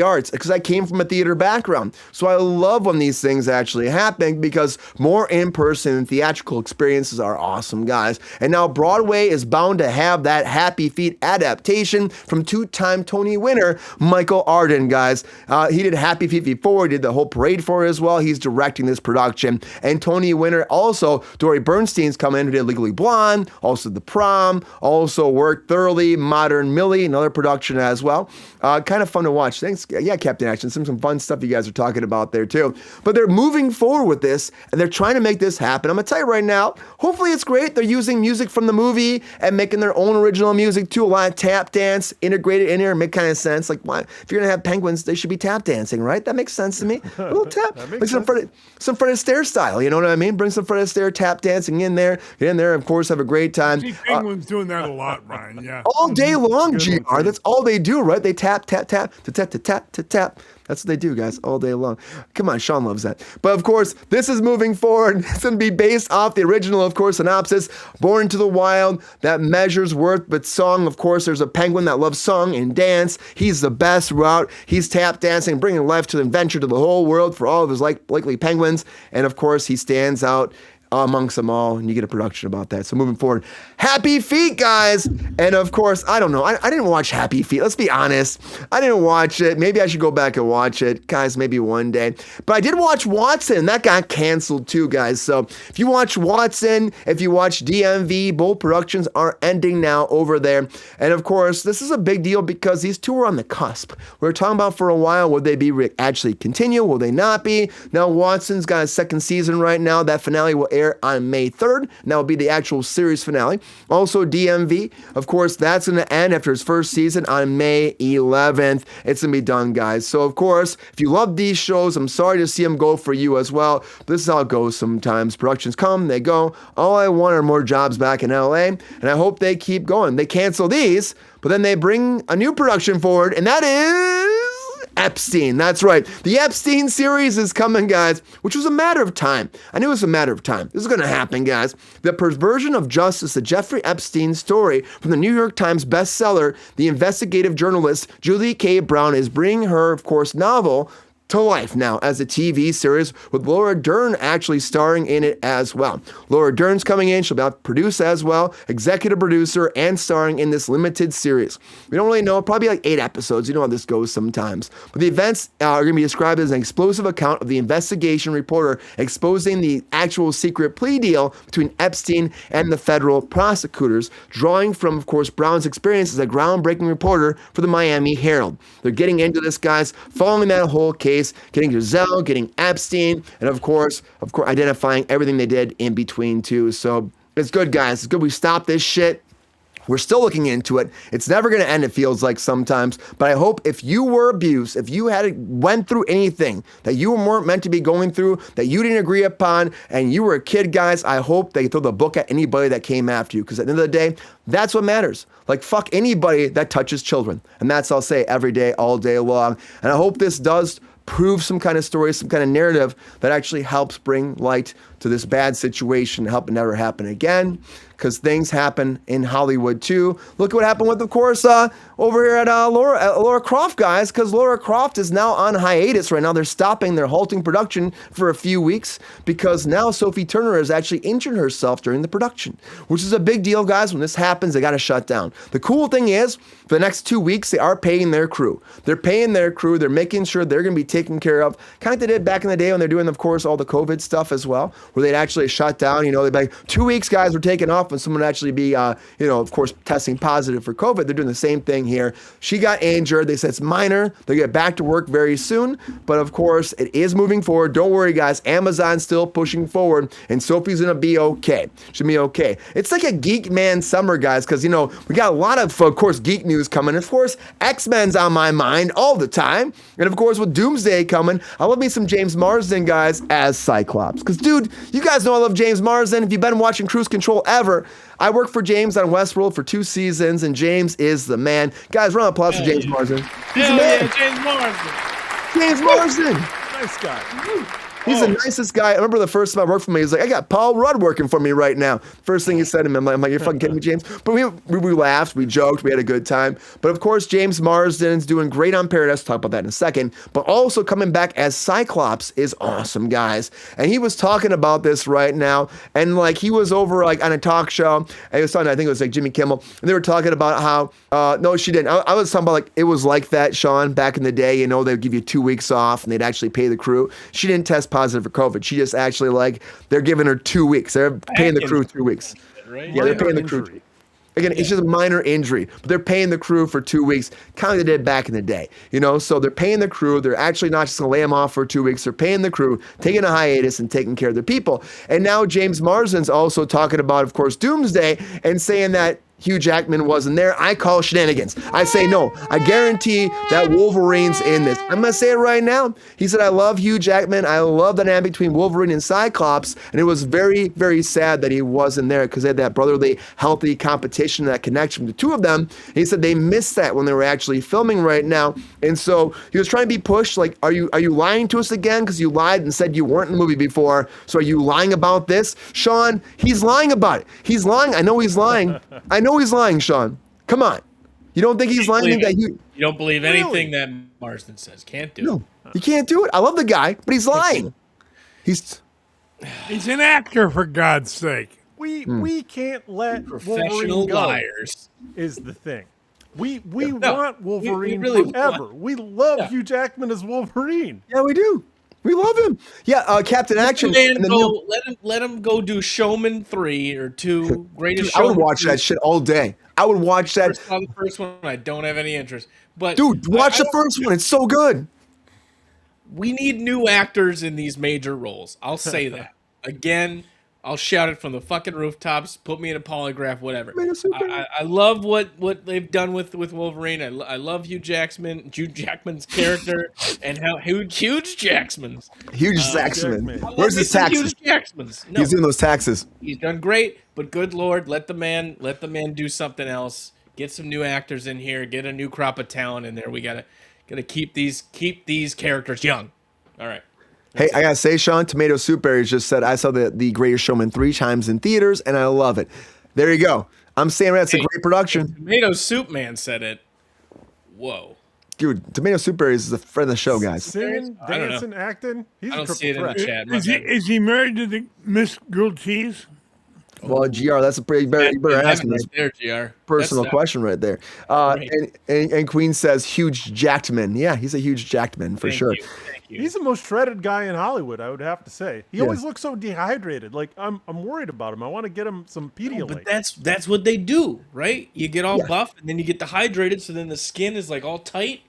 arts. Because I came from a theater background. So I love when these things actually happen because more in-person theatrical experiences are awesome, guys. And now Broadway is bound to have that Happy Feet adaptation from two-time Tony winner Michael Arden, guys. He did Happy Feet before, he did the whole parade for it as well. He's directing this production. And Tony winner also, Dory Bernstein's come in, who did Legally Blonde, also The Prom, also worked thoroughly, Modern Millie, another production as well. Kind of fun to watch. Thanks. Yeah, Captain Action. Some fun stuff you guys are talking about there too. But they're moving forward with this, and they're trying to make this happen. I'm going to tell you right now, hopefully it's great. They're using music from the movie and making their own original music too. A lot of tap dance integrated in here. Make kind of sense. Like, why? If you're going to have penguins, they should be tap dancing, right? That makes sense to me. A little tap. Like some Fred Astaire style, you know what I mean? Bring some Fred Astaire tap dancing in there. Get in there, of course, have a great time. See penguins doing that a lot, Ryan. Yeah. All day long, GR. That's all they do, right? They tap, tap, tap, tap, tap, tap, tap, tap. That's what they do, guys, all day long. Come on, Sean loves that. But, of course, this is moving forward. It's going to be based off the original, of course, synopsis. Born into the wild, that measures worth but song. Of course, there's a penguin that loves song and dance. He's the best route. He's tap dancing, bringing life to the adventure to the whole world for all of his likely penguins. And, of course, he stands out amongst them all, and you get a production about that. So moving forward, Happy Feet, guys. And of course, I don't know. I didn't watch Happy Feet. Let's be honest. I didn't watch it. Maybe I should go back and watch it, guys, maybe one day. But I did watch Watson. That got canceled too, guys. So if you watch Watson, if you watch DMV, both productions are ending now over there. And of course, this is a big deal because these two are on the cusp. We were talking about for a while, would they be actually continue? Will they not be? Now Watson's got a second season right now. That finale will air on May 3rd, and that will be the actual series finale. Also, DMV, of course, that's going to end after his first season on May 11th. It's going to be done, guys. So, of course, if you love these shows, I'm sorry to see them go for you as well. This is how it goes sometimes. Productions come, they go. All I want are more jobs back in LA, and I hope they keep going. They cancel these, but then they bring a new production forward, and that is Epstein. That's right. The Epstein series is coming, guys, which was a matter of time. I knew it was a matter of time. This is going to happen, guys. The Perversion of Justice, the Jeffrey Epstein story from the New York Times bestseller, the investigative journalist Julie K. Brown is bringing her, of course, novel to life now as a TV series with Laura Dern actually starring in it as well. Laura Dern's coming in. She'll be produced as well, executive producer, and starring in this limited series. We don't really know, probably like 8 episodes. You know how this goes sometimes. But the events are going to be described as an explosive account of the investigation reporter exposing the actual secret plea deal between Epstein and the federal prosecutors, drawing from, of course, Brown's experience as a groundbreaking reporter for the Miami Herald. They're getting into this, guys, following that whole case, getting Giselle, getting Epstein, and of course, identifying everything they did in between too. So it's good, guys. It's good we stopped this shit. We're still looking into it. It's never going to end, it feels like sometimes. But I hope if you were abused, if you went through anything that you weren't meant to be going through, that you didn't agree upon, and you were a kid, guys, I hope they throw the book at anybody that came after you. Because at the end of the day, that's what matters. Like, fuck anybody that touches children. And that's I'll say every day, all day long. And I hope this does prove some kind of story, some kind of narrative that actually helps bring light to this bad situation, help it never happen again, because things happen in Hollywood too. Look at what happened with, of course, over here at Laura Croft, guys, because Laura Croft is now on hiatus right now. They're halting production for a few weeks because now Sophie Turner has actually injured herself during the production, which is a big deal, guys. When this happens, they got to shut down. The cool thing is, for the next 2 weeks, they are paying their crew. They're paying their crew. They're making sure they're going to be taken care of, kind of like they did back in the day when they're doing, of course, all the COVID stuff as well, where they'd actually shut down. You know, they'd be like, 2 weeks, guys, we're taking off when someone would actually be, of course, testing positive for COVID. They're doing the same thing here. She got injured. They said it's minor. They'll get back to work very soon. But, of course, it is moving forward. Don't worry, guys. Amazon's still pushing forward, and Sophie's going to be okay. She'll be okay. It's like a geek man summer, guys, because, we got a lot of course, geek news coming. Of course, X-Men's on my mind all the time. And, of course, with Doomsday coming, I love me some James Marsden, guys, as Cyclops. Because, dude, you guys know I love James Marsden. If you've been watching Kruse Control ever, I worked for James on Westworld for 2 seasons, and James is the man. Guys, round of applause for James Marsden. He's the man. James Marsden. James Marsden. Nice guy. He's the nicest guy. I remember the first time I worked for him, he was like, I got Paul Rudd working for me right now. First thing he said to me, I'm like, you're fucking kidding me, James? But we laughed, we joked, we had a good time. But of course, James Marsden's doing great on Paradise. We'll talk about that in a second. But also coming back as Cyclops is awesome, guys. And he was talking about this right now. And like, he was over like on a talk show. And he was talking, I think it was like Jimmy Kimmel. And they were talking about how, no, she didn't. I was talking about like, it was like that, Sean, back in the day, they'd give you 2 weeks off and they'd actually pay the crew. She didn't test positive for COVID. She just actually they're giving her 2 weeks. They're paying the crew 2 weeks. Right? Yeah, they're paying the crew. Again, it's just a minor injury, but they're paying the crew for 2 weeks, kind of like they did back in the day, So they're paying the crew. They're actually not just going to lay them off for 2 weeks. They're paying the crew, taking a hiatus, and taking care of their people. And now James Marsden's also talking about, of course, Doomsday and saying that Hugh Jackman wasn't there. I call shenanigans. I say no. I guarantee that Wolverine's in this. I'm going to say it right now. He said, I love Hugh Jackman. I love the dynamic between Wolverine and Cyclops. And it was very, very sad that he wasn't there because they had that brotherly, healthy competition, that connection between the two of them. And he said they missed that when they were actually filming right now. And so he was trying to be pushed. Like, are you lying to us again? Because you lied and said you weren't in the movie before. So are you lying about this? Sean, he's lying about it. He's lying. I know he's lying. I know he's lying, Sean. Come on. You don't think he's lying? You don't believe anything that Marsden says. Can't do it. No, you can't do it. I love the guy, but he's lying. He's an actor, for God's sake. We can't let Professional Wolverine go, liars. is the thing. We want Wolverine we really forever. want. We love Hugh Jackman as Wolverine. Yeah, we do. We love him. Yeah, Captain Action. Let him go do Showman 3 or 2. Greatest Dude, I would Showman watch 2. that shit all day. I would watch that. The first one, I don't have any interest. But Dude, watch the first one. It's so good. We need new actors in these major roles. I'll say that. Again, I'll shout it from the fucking rooftops. Put me in a polygraph, whatever. I love what they've done with Wolverine. I love Hugh Jackman's character, and how huge Jackman's. Huge Jackman. Where's his Huge taxes? Jackman's. No, He's doing those taxes. he's done great, but good Lord, let the man do something else. Get some new actors in here. Get a new crop of talent in there. We gotta Gotta keep these characters young. All right. Hey, I gotta say, Sean, Tomato Soup Berries just said I saw the Greatest Showman 3 times in theaters, and I love it. There you go. I'm saying that's a great production. Tomato Soup Man said it. Whoa. Dude, Tomato Soup Berries is a friend of the show, guys. Singing, I don't know. dancing, acting. He's I a don't triple see it in the threat. chat. My Is he, bad. is he married to the Miss Grilled Cheese? Well, GR, that's a pretty, you better ask him. right That's there, GR. personal That's- question right there. Right. And Queen says, huge jacked man. Yeah, he's a huge jacked man for Thank sure. you, Thank you. He's the most shredded guy in Hollywood, I would have to say. He Yeah. always looks so dehydrated. Like I'm worried about him. I want to get him some Pedialyte. But that's what they do, right? You get all Yeah. buff and then you get dehydrated, so then the skin is like all tight.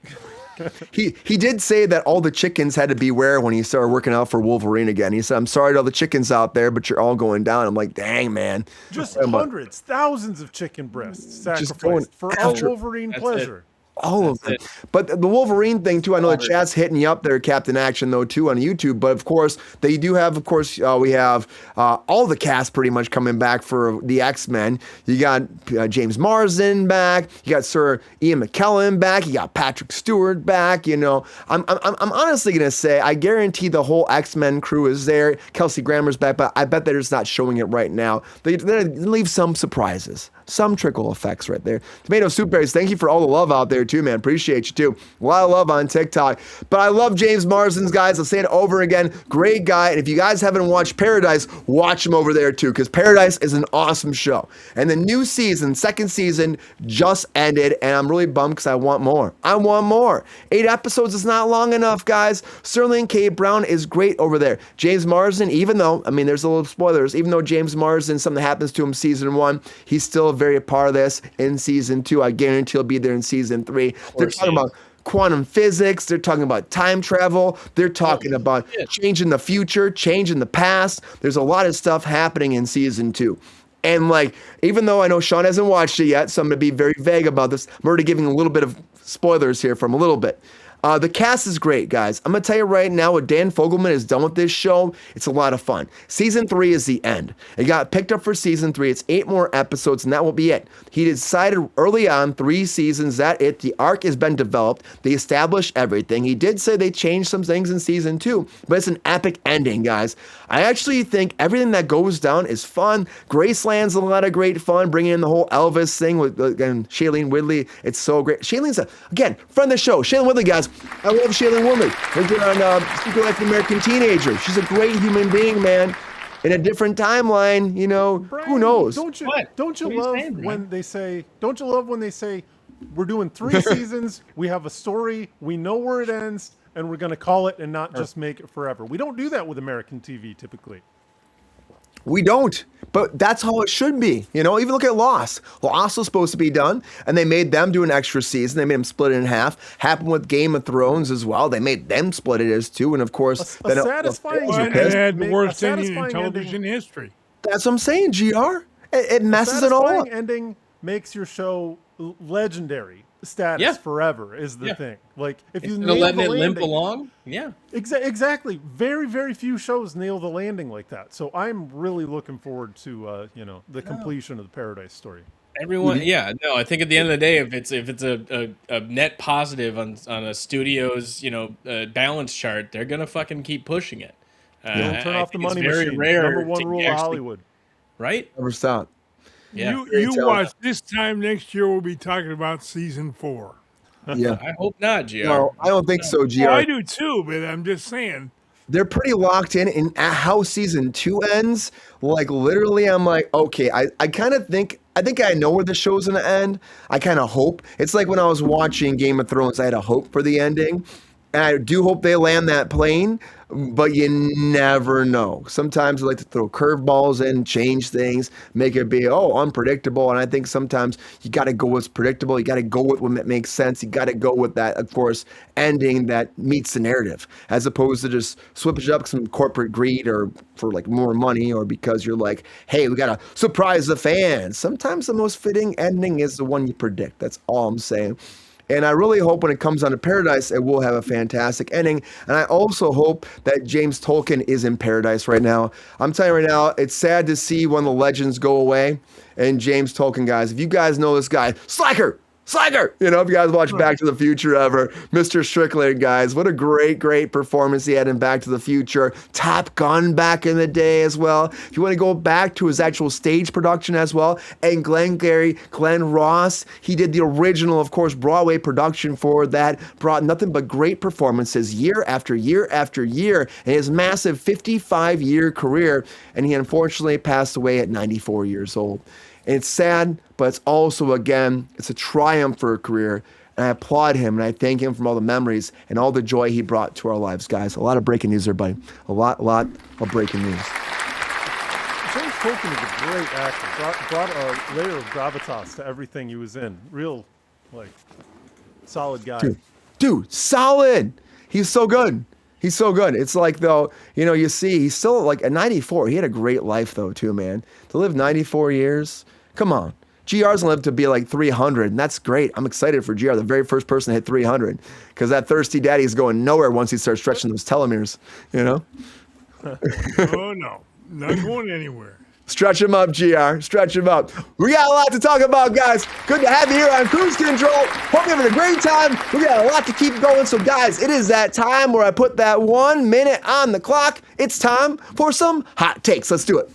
He did say that all the chickens had to beware when he started working out for Wolverine again. He said, I'm sorry to all the chickens out there, but you're all going down. I'm like, dang, man. Just Talking about hundreds, thousands of chicken breasts Just going sacrificed for after- our Wolverine That's pleasure. All of them. it. But the Wolverine thing, too, I know the chat's hitting you up there, Captain Action, though, too, on YouTube. But, of course, they do have, of course, we have all the cast pretty much coming back for the X-Men. You got James Marsden back. You got Sir Ian McKellen back. You got Patrick Stewart back. You know, I'm honestly going to say I guarantee the whole X-Men crew is there. Kelsey Grammer's back, but I bet they're just not showing it right now. They leave some surprises. Some trickle effects right there. Tomato Soup Berries, thank you for all the love out there too, man. Appreciate you too. A lot of love on TikTok. But I love James Marsden's, guys. I'll say it over again. Great guy. And if you guys haven't watched Paradise, watch him over there too, because Paradise is an awesome show. And the new season, second season, just ended, and I'm really bummed because I want more. I want more. 8 episodes is not long enough, guys. Sterling K. Brown is great over there. James Marsden, even though, I mean, there's a little spoilers, even though James Marsden, something happens to him season 1, he's still very a part of this in season 2. I guarantee he'll be there in season 3. They're talking about quantum physics. They're talking about time travel. They're talking about changing the future, changing the past. There's a lot of stuff happening in season 2. And like, even though I know Sean hasn't watched it yet, so I'm going to be very vague about this. I'm already giving a little bit of spoilers here from a little bit. The cast is great, guys. I'm going to tell you right now what Dan Fogelman has done with this show. It's a lot of fun. Season 3 is the end. It got picked up for season 3. It's 8 more episodes, and that will be it. He decided early on, 3 seasons, that it. The arc has been developed. They established everything. He did say they changed some things in season 2, but it's an epic ending, guys. I actually think everything that goes down is fun. Graceland's a lot of great fun, bringing in the whole Elvis thing with again, Shailene Woodley. It's so great. Shailene's, again, friend of the show. Shailene Woodley, guys. I love Shailene Woodley. We're doing on Secret Life of an American Teenager. She's a great human being, man. In a different timeline, you know, Brian, who knows? Don't you What? don't you What are you love saying, Brian? when they say? Don't you love when they say, "We're doing 3 seasons. We have a story. We know where it ends, and we're going to call it and not just make it forever." We don't do that with American TV typically. We don't, but that's how it should be. You know, even look at Lost. Lost was supposed to be done, and they made them do an extra season. They made them split it in half. Happened with Game of Thrones as well. They made them split it as 2, and of course, A then satisfying Well, ending it had the make- worst a ending in satisfying television ending- history. that's what I'm saying, GR. It messes it all up. satisfying ending makes your show legendary status Yeah. forever is the Yeah. thing. Like if you Instead of nail letting the it limp landing, along. Yeah. exactly. Very very few shows nail the landing like that. So I'm really looking forward to the completion of the Paradise story. Everyone, yeah, no. I think at the end of the day, if it's a net positive on a studio's balance chart, they're gonna fucking keep pushing it. Don't turn I off the think it's money very machine. rare Number one to rule of actually- Hollywood. right? Never stop. Yeah. You Tell watch this time next year. We'll be talking about season 4. Yeah. I hope not, Gr. No, I don't think so, GR. Well, I do too, but I'm just saying. They're pretty locked in how season 2 ends. Like literally, I'm like, okay, I kind of think I know where the show's gonna end. I kind of hope. It's like when I was watching Game of Thrones, I had a hope for the ending. And I do hope they land that plane, but you never know. Sometimes they like to throw curveballs in, change things, make it be, unpredictable. And I think sometimes you got to go with what's predictable. You got to go with what makes sense. You got to go with that, of course, ending that meets the narrative, as opposed to just switching up some corporate greed or for like more money or because you're like, hey, we got to surprise the fans. Sometimes the most fitting ending is the one you predict. That's all I'm saying. And I really hope when it comes on to Paradise, it will have a fantastic ending. And I also hope that James Tolkien is in Paradise right now. I'm telling you right now, it's sad to see one of the legends go away. And James Tolkien, guys, if you guys know this guy, Slacker, Slacker! You know, if you guys watch Back to the Future ever, Mr. Strickland, guys, what a great performance he had in Back to the Future. Top Gun back in the day as well. If you want to go back to his actual stage production as well, and Glenn Ross, he did the original, of course, Broadway production for that, brought nothing but great performances year after year after year in his massive 55-year career, and he unfortunately passed away at 94 years old. And it's sad, but it's also, again, it's a triumph for a career. And I applaud him, and I thank him for all the memories and all the joy he brought to our lives, guys. A lot of breaking news there, buddy. A lot of breaking news. James Tolkien is a great actor. Brought a layer of gravitas to everything he was in. Real, solid guy. Dude, solid. He's so good. He's so good. It's like, though, you know, you see, he's still like at 94. He had a great life, though, too, man. To live 94 years, come on. GR's gonna live to be like 300, and that's great. I'm excited for GR, the very first person to hit 300, because that thirsty daddy is going nowhere once he starts stretching those telomeres, you know? Oh, no. Not going anywhere. Stretch him up, GR. Stretch him up. We got a lot to talk about, guys. Good to have you here on Kruse Control. Hope you're having a great time. We got a lot to keep going. So, guys, it is that time where I put that 1 minute on the clock. It's time for some hot takes. Let's do it.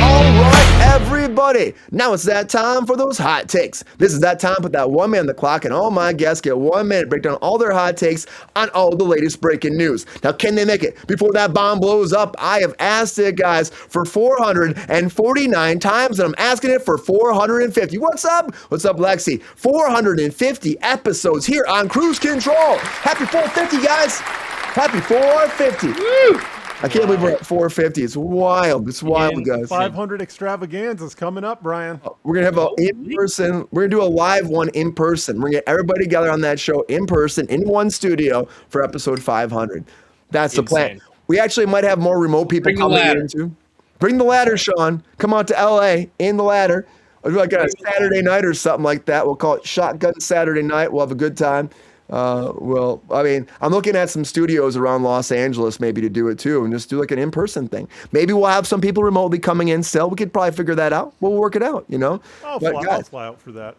All right, everybody. Now it's that time for those hot takes. This is that time, put that 1 minute on the clock, and all my guests get 1 minute, break down all their hot takes on all the latest breaking news. Now, can they make it before that bomb blows up? I have asked it, guys, for 449 times, and I'm asking it for 450. What's up? What's up, Lexi? 450 episodes here on Kruse Control. Happy 450, guys. Happy 450. Woo! I can't believe we're at 450. It's wild. It's wild, guys. 500 extravaganzas coming up, Brian. We're going to have an in-person. We're going to do a live one in person. We're going to get everybody together on that show in person in one studio for episode 500. That's the plan. We actually might have more remote people coming in too. Bring the ladder, Sean. Come out to LA in the ladder. Like a Saturday night or something like that. We'll call it Shotgun Saturday Night. We'll have a good time. I'm looking at some studios around Los Angeles maybe to do it too, and just do like an in-person thing. Maybe we'll have some people remotely coming in still. We could probably figure that out. We'll work it out, you know? I'll fly out for that.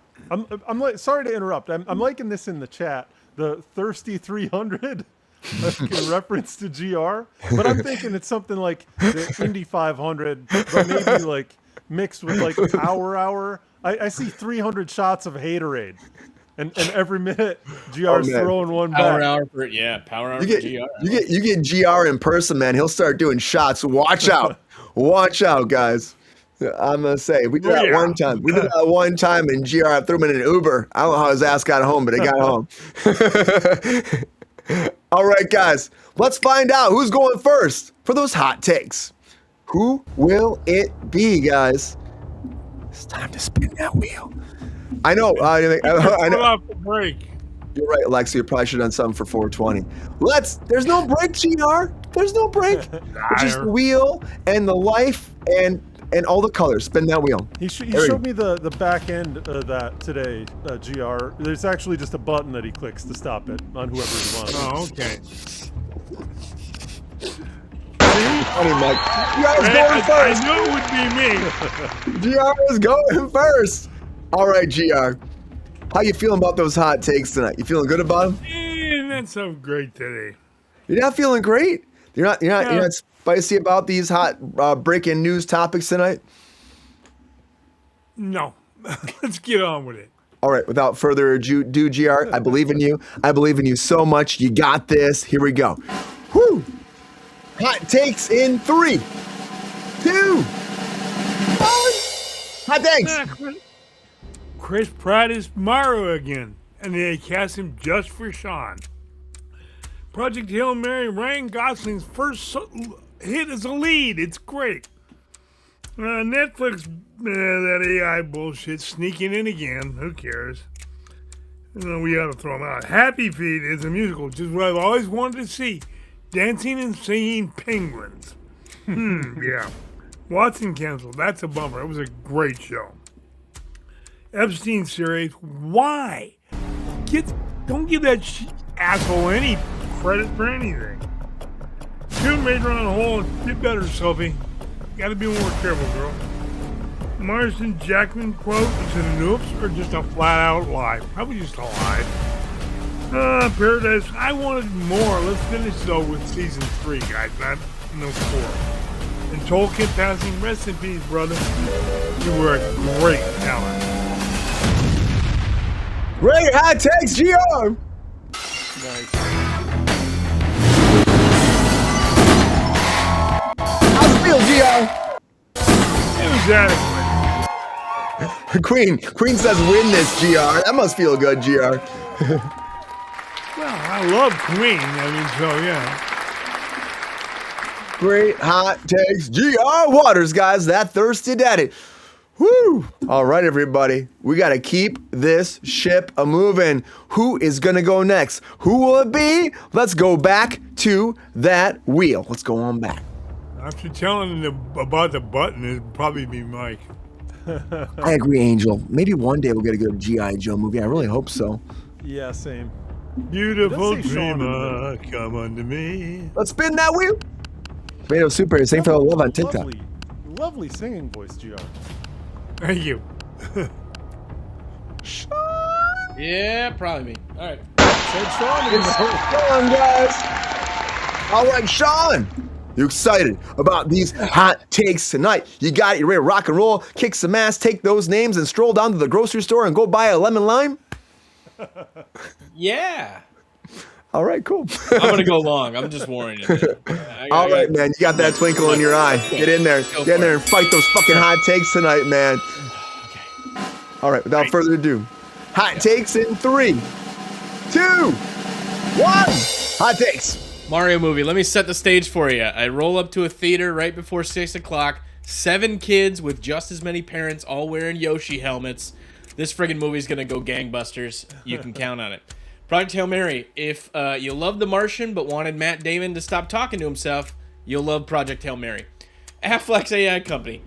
Sorry to interrupt. I'm liking this in the chat. The Thirsty 300 in reference to GR, but I'm thinking it's something like the Indy 500, but maybe like mixed with like Power Hour. I see 300 shots of Haterade. And every minute, GR's throwing one back. Power hour for GR. You get GR in person, man. He'll start doing shots. Watch out. Watch out, guys. I'm going to say, we did that one time. We did that one time, and GR threw him in an Uber. I don't know how his ass got home, but he got home. All right, guys. Let's find out who's going first for those hot takes. Who will it be, guys? It's time to spin that wheel. I know. I know. Off the break. You're right, Lexi. You probably should have done something for 420. There's no break, GR. There's no break. It's just the wheel and the life and all the colors. Spin that wheel. He showed me the back end of that today, GR. There's actually just a button that he clicks to stop it on whoever he wants. Oh, okay. Funny, Mike. GR is going first. I knew it would be me. GR is going first. All right, GR. How you feeling about those hot takes tonight? You feeling good about them? Not so great today. You're not feeling great? You're not spicy about these hot breaking news topics tonight? No. Let's get on with it. All right, without further ado, GR, I believe in you. I believe in you so much. You got this. Here we go. Whew. Hot takes in 3, 2, 1. Hot takes. Chris Pratt is Mario again, and they cast him just for Sean. Project Hail Mary, Ryan Gosling's first hit as a lead. It's great. Netflix, that AI bullshit sneaking in again. Who cares? We ought to throw them out. Happy Feet is a musical, just what I've always wanted to see. Dancing and singing penguins. Yeah. Watson canceled. That's a bummer. It was a great show. Epstein series. Why? Don't give that asshole any credit for anything. 2, Tomb Raider on the whole, get better, Sophie. Gotta be more careful, girl. Marston Jackman quote, is it an oops or just a flat out lie? Probably just a lie. Paradise, I wanted more. Let's finish though with season 3, guys, not no 4. And Tolkien passing, rest in peace, brother. You were a great talent. Great hot takes, GR. Nice. How's it feel, GR? It was adequate. Queen says win this, GR. That must feel good, GR. Well, I love Queen. I mean, so yeah. Great hot takes, GR Waters, guys. That thirsty daddy. Woo! All right, everybody. We got to keep this ship a-moving. Who is going to go next? Who will it be? Let's go back to that wheel. Let's go on back. After telling him about the button, it'd probably be Mike. I agree, Angel. Maybe one day we'll get a good G.I. Joe movie. I really hope so. Yeah, same. Beautiful It does say Sean in dreamer, come unto me. Let's spin that wheel. Tomato Super, same for the love on TikTok. Lovely singing voice, GR. Thank you. Yeah, probably me. All right. Said Sean. It's Sean, guys. All right, Sean. You excited about these hot takes tonight? You got it. You ready to rock and roll, kick some ass, take those names, and stroll down to the grocery store and go buy a lemon lime? Yeah. All right, cool. I'm gonna go long. I'm just warning you. All right, man. You got that twinkle in your eye. Get in there. Get in there and fight those fucking hot takes tonight, man. Okay. All right, without further ado, hot takes in 3, 2, 1. Hot takes. Mario movie. Let me set the stage for you. I roll up to a theater right before 6 o'clock. 7 kids with just as many parents, all wearing Yoshi helmets. This friggin' movie's gonna go gangbusters. You can count on it. Project Hail Mary. If you love The Martian but wanted Matt Damon to stop talking to himself, you'll love Project Hail Mary. Affleck's AI company.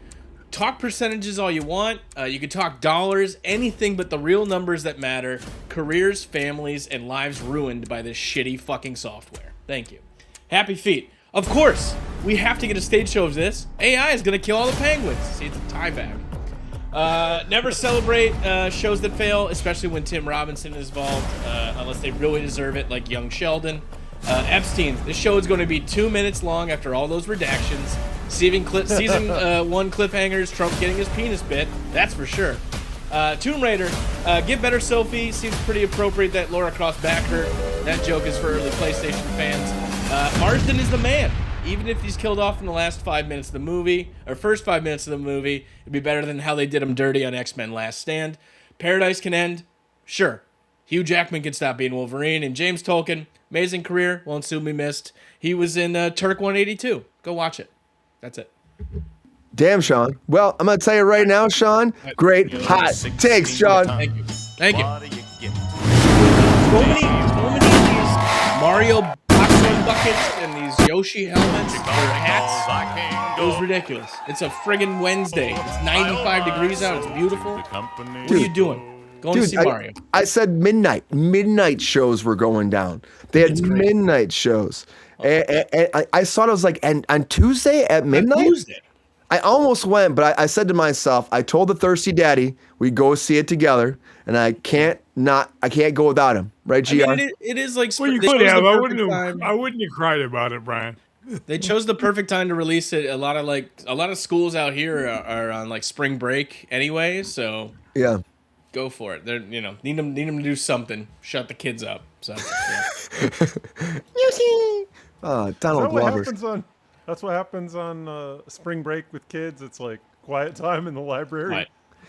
Talk percentages all you want. You can talk dollars, anything but the real numbers that matter. Careers, families, and lives ruined by this shitty fucking software. Thank you. Happy feet. Of course, we have to get a stage show of this. AI is going to kill all the penguins. See, it's a tie back. Never celebrate shows that fail, especially when Tim Robinson is involved, unless they really deserve it, like Young Sheldon. Epstein. This show is going to be 2 minutes long after all those redactions. Season 1 cliffhangers, Trump getting his penis bit. That's for sure. Tomb Raider. Get better, Sophie. Seems pretty appropriate that Laura Croft backed her. That joke is for early PlayStation fans. Marsden is the man. Even if he's killed off in the last 5 minutes of the movie, or first 5 minutes of the movie, it'd be better than how they did him dirty on X-Men Last Stand. Paradise can end. Sure. Hugh Jackman can stop being Wolverine. And James Tolkien, amazing career, won't soon be missed. He was in Turk 182. Go watch it. That's it. Damn, Sean. Well, I'm going to tell you right now, Sean, great hot takes, Sean. Thank you. Thank you. So many of these Mario popcorn buckets and these Yoshi helmets or hats. It was ridiculous. It's a friggin' Wednesday. It's 95 degrees out. It's beautiful. What are you doing? Going to see Mario. I said midnight. Midnight shows were going down. They had midnight shows. And I saw it was like on Tuesday at midnight. Tuesday. I almost went, but I said to myself, I told the thirsty daddy we'd go see it together, and I can't go without him, right, GR? I mean, it is like Well, you could have. I wouldn't have cried about it, Brian. They chose the perfect time to release it. A lot of schools out here are on like spring break anyway, so Yeah. go for it. They're need them to do something. Shut the kids up. So yeah. Donald Glover. That's what happens on spring break with kids. It's like quiet time in the library. Right.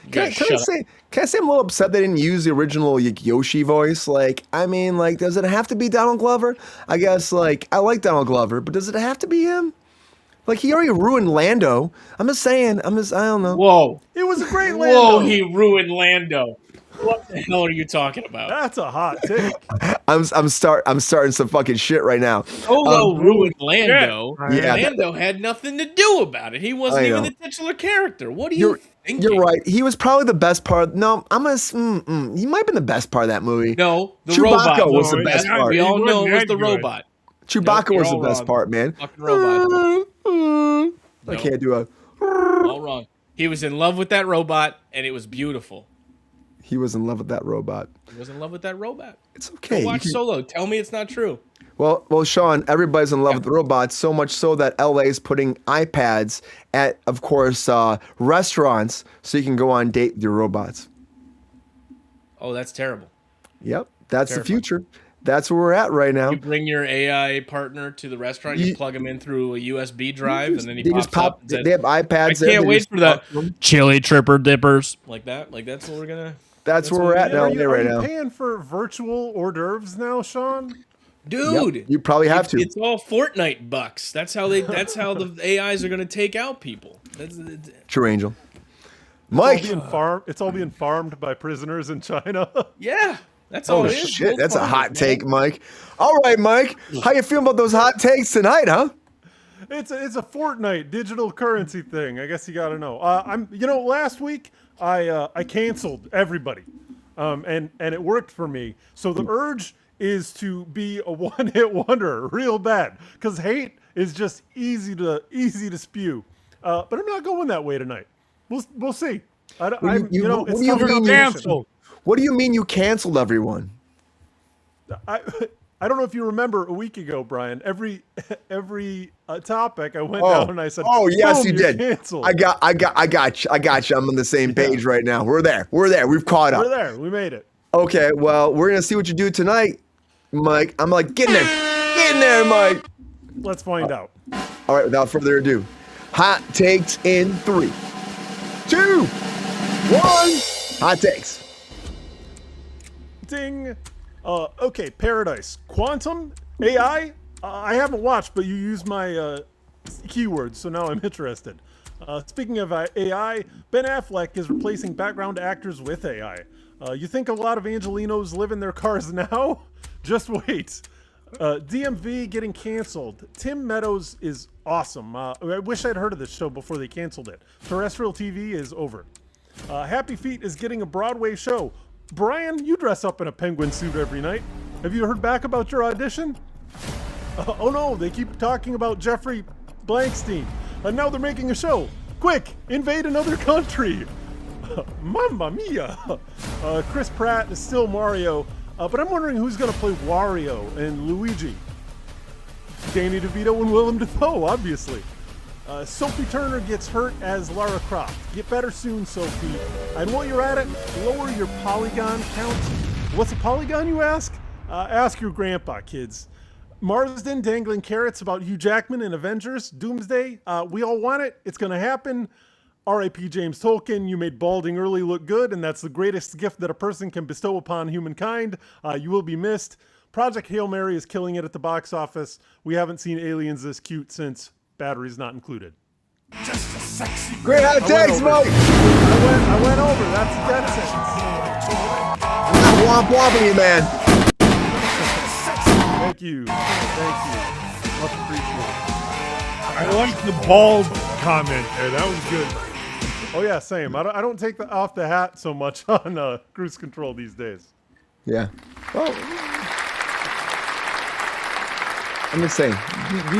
Can I say I'm a little upset they didn't use the original Yoshi voice? Like, I mean, like, does it have to be Donald Glover? I guess, like, I like Donald Glover, but does it have to be him? Like, he already ruined Lando. I don't know. Whoa. It was a great Lando. Whoa, he ruined Lando. What the hell are you talking about? That's a hot take. I'm starting some fucking shit right now. Solo ruined Lando. Yeah. Lando had nothing to do about it. He wasn't even the titular character. What are you thinking? You're right. He was probably the best part. No, he might have been the best part of that movie. No, the Chewbacca robot was the best part. We all know it was the robot. Chewbacca Nope, was the you're all best wrong. part, man. Fucking robot. I Nope. can't do a. All wrong. He was in love with that robot, and it was beautiful. He was in love with that robot. He was in love with that robot. It's Go okay. watch Solo. Tell me it's not true. Well, Sean, everybody's in love with the robots, so much so that LA is putting iPads at, of course, restaurants so you can go on date with your robots. Oh, that's terrible. Yep, that's the Terrifying. future. That's where we're at right now. You bring your AI partner to the restaurant, you plug him in through a USB drive, and then he They pops just up and says, They have iPads. I there, can't they wait just for the talk to them. chili tripper dippers. Like that? Like that's what we're gonna... That's where we're at Are now. you Right now. paying for virtual hors d'oeuvres now, Sean? Dude! Yep, you probably have to. It's all Fortnite bucks. That's how the AIs are gonna take out people. True, Angel. Mike. It's all being farmed by prisoners in China. Yeah. That's all Oh it is. shit, Both that's a farmers, hot man. take, Mike. All right, Mike. How you feeling about those hot takes tonight, huh? It's a Fortnite digital currency thing. I guess you got to know. Last week I canceled everybody, and it worked for me. So the urge is to be a one-hit wonder, real bad, because hate is just easy to spew. But I'm not going that way tonight. We'll see. What do you it's mean tough you competition. Canceled. What do you mean you canceled everyone? I don't know if you remember a week ago, Brian. Every topic I went down and I said, "Oh yes, boom, you you're did." Canceled. I got you. I'm on the same page right now. We're there. We've caught up. We're there. We made it. Okay, well, we're gonna see what you do tonight, Mike. I'm like, get in there, Mike. Let's find out. All right, without further ado, hot takes in 3, 2, 1. Hot takes. Ding. Okay, Paradise. Quantum? AI? I haven't watched, but you used my keywords, so now I'm interested. Speaking of AI, Ben Affleck is replacing background actors with AI. You think a lot of Angelinos live in their cars now? Just wait. DMV getting canceled. Tim Meadows is awesome. I wish I'd heard of this show before they canceled it. Terrestrial TV is over. Happy Feet is getting a Broadway show. Brian, you dress up in a penguin suit every night. Have you heard back about your audition? Oh no, they keep talking about Jeffrey Blankstein. And now they're making a show. Quick, invade another country. Mamma mia. Chris Pratt is still Mario, but I'm wondering who's going to play Wario and Luigi. Danny DeVito and Willem Dafoe, obviously. Sophie Turner gets hurt as Lara Croft. Get better soon, Sophie. And while you're at it, lower your polygon count. What's a polygon, you ask? Ask your grandpa, kids. Marsden dangling carrots about Hugh Jackman in Avengers, Doomsday. We all want it. It's going to happen. R.I.P. James Tolkien, you made balding early look good, and that's the greatest gift that a person can bestow upon humankind. You will be missed. Project Hail Mary is killing it at the box office. We haven't seen aliens this cute since Batteries Not Included. Great hot takes, Mike. I went over. That's a death sentence. I'm not womp-womping you, man. Thank you. Much appreciated. I like the bald comment there. That was good. Oh yeah, same. I don't take off the hat so much on Kruse Control these days. Yeah. Well, I'm just saying, do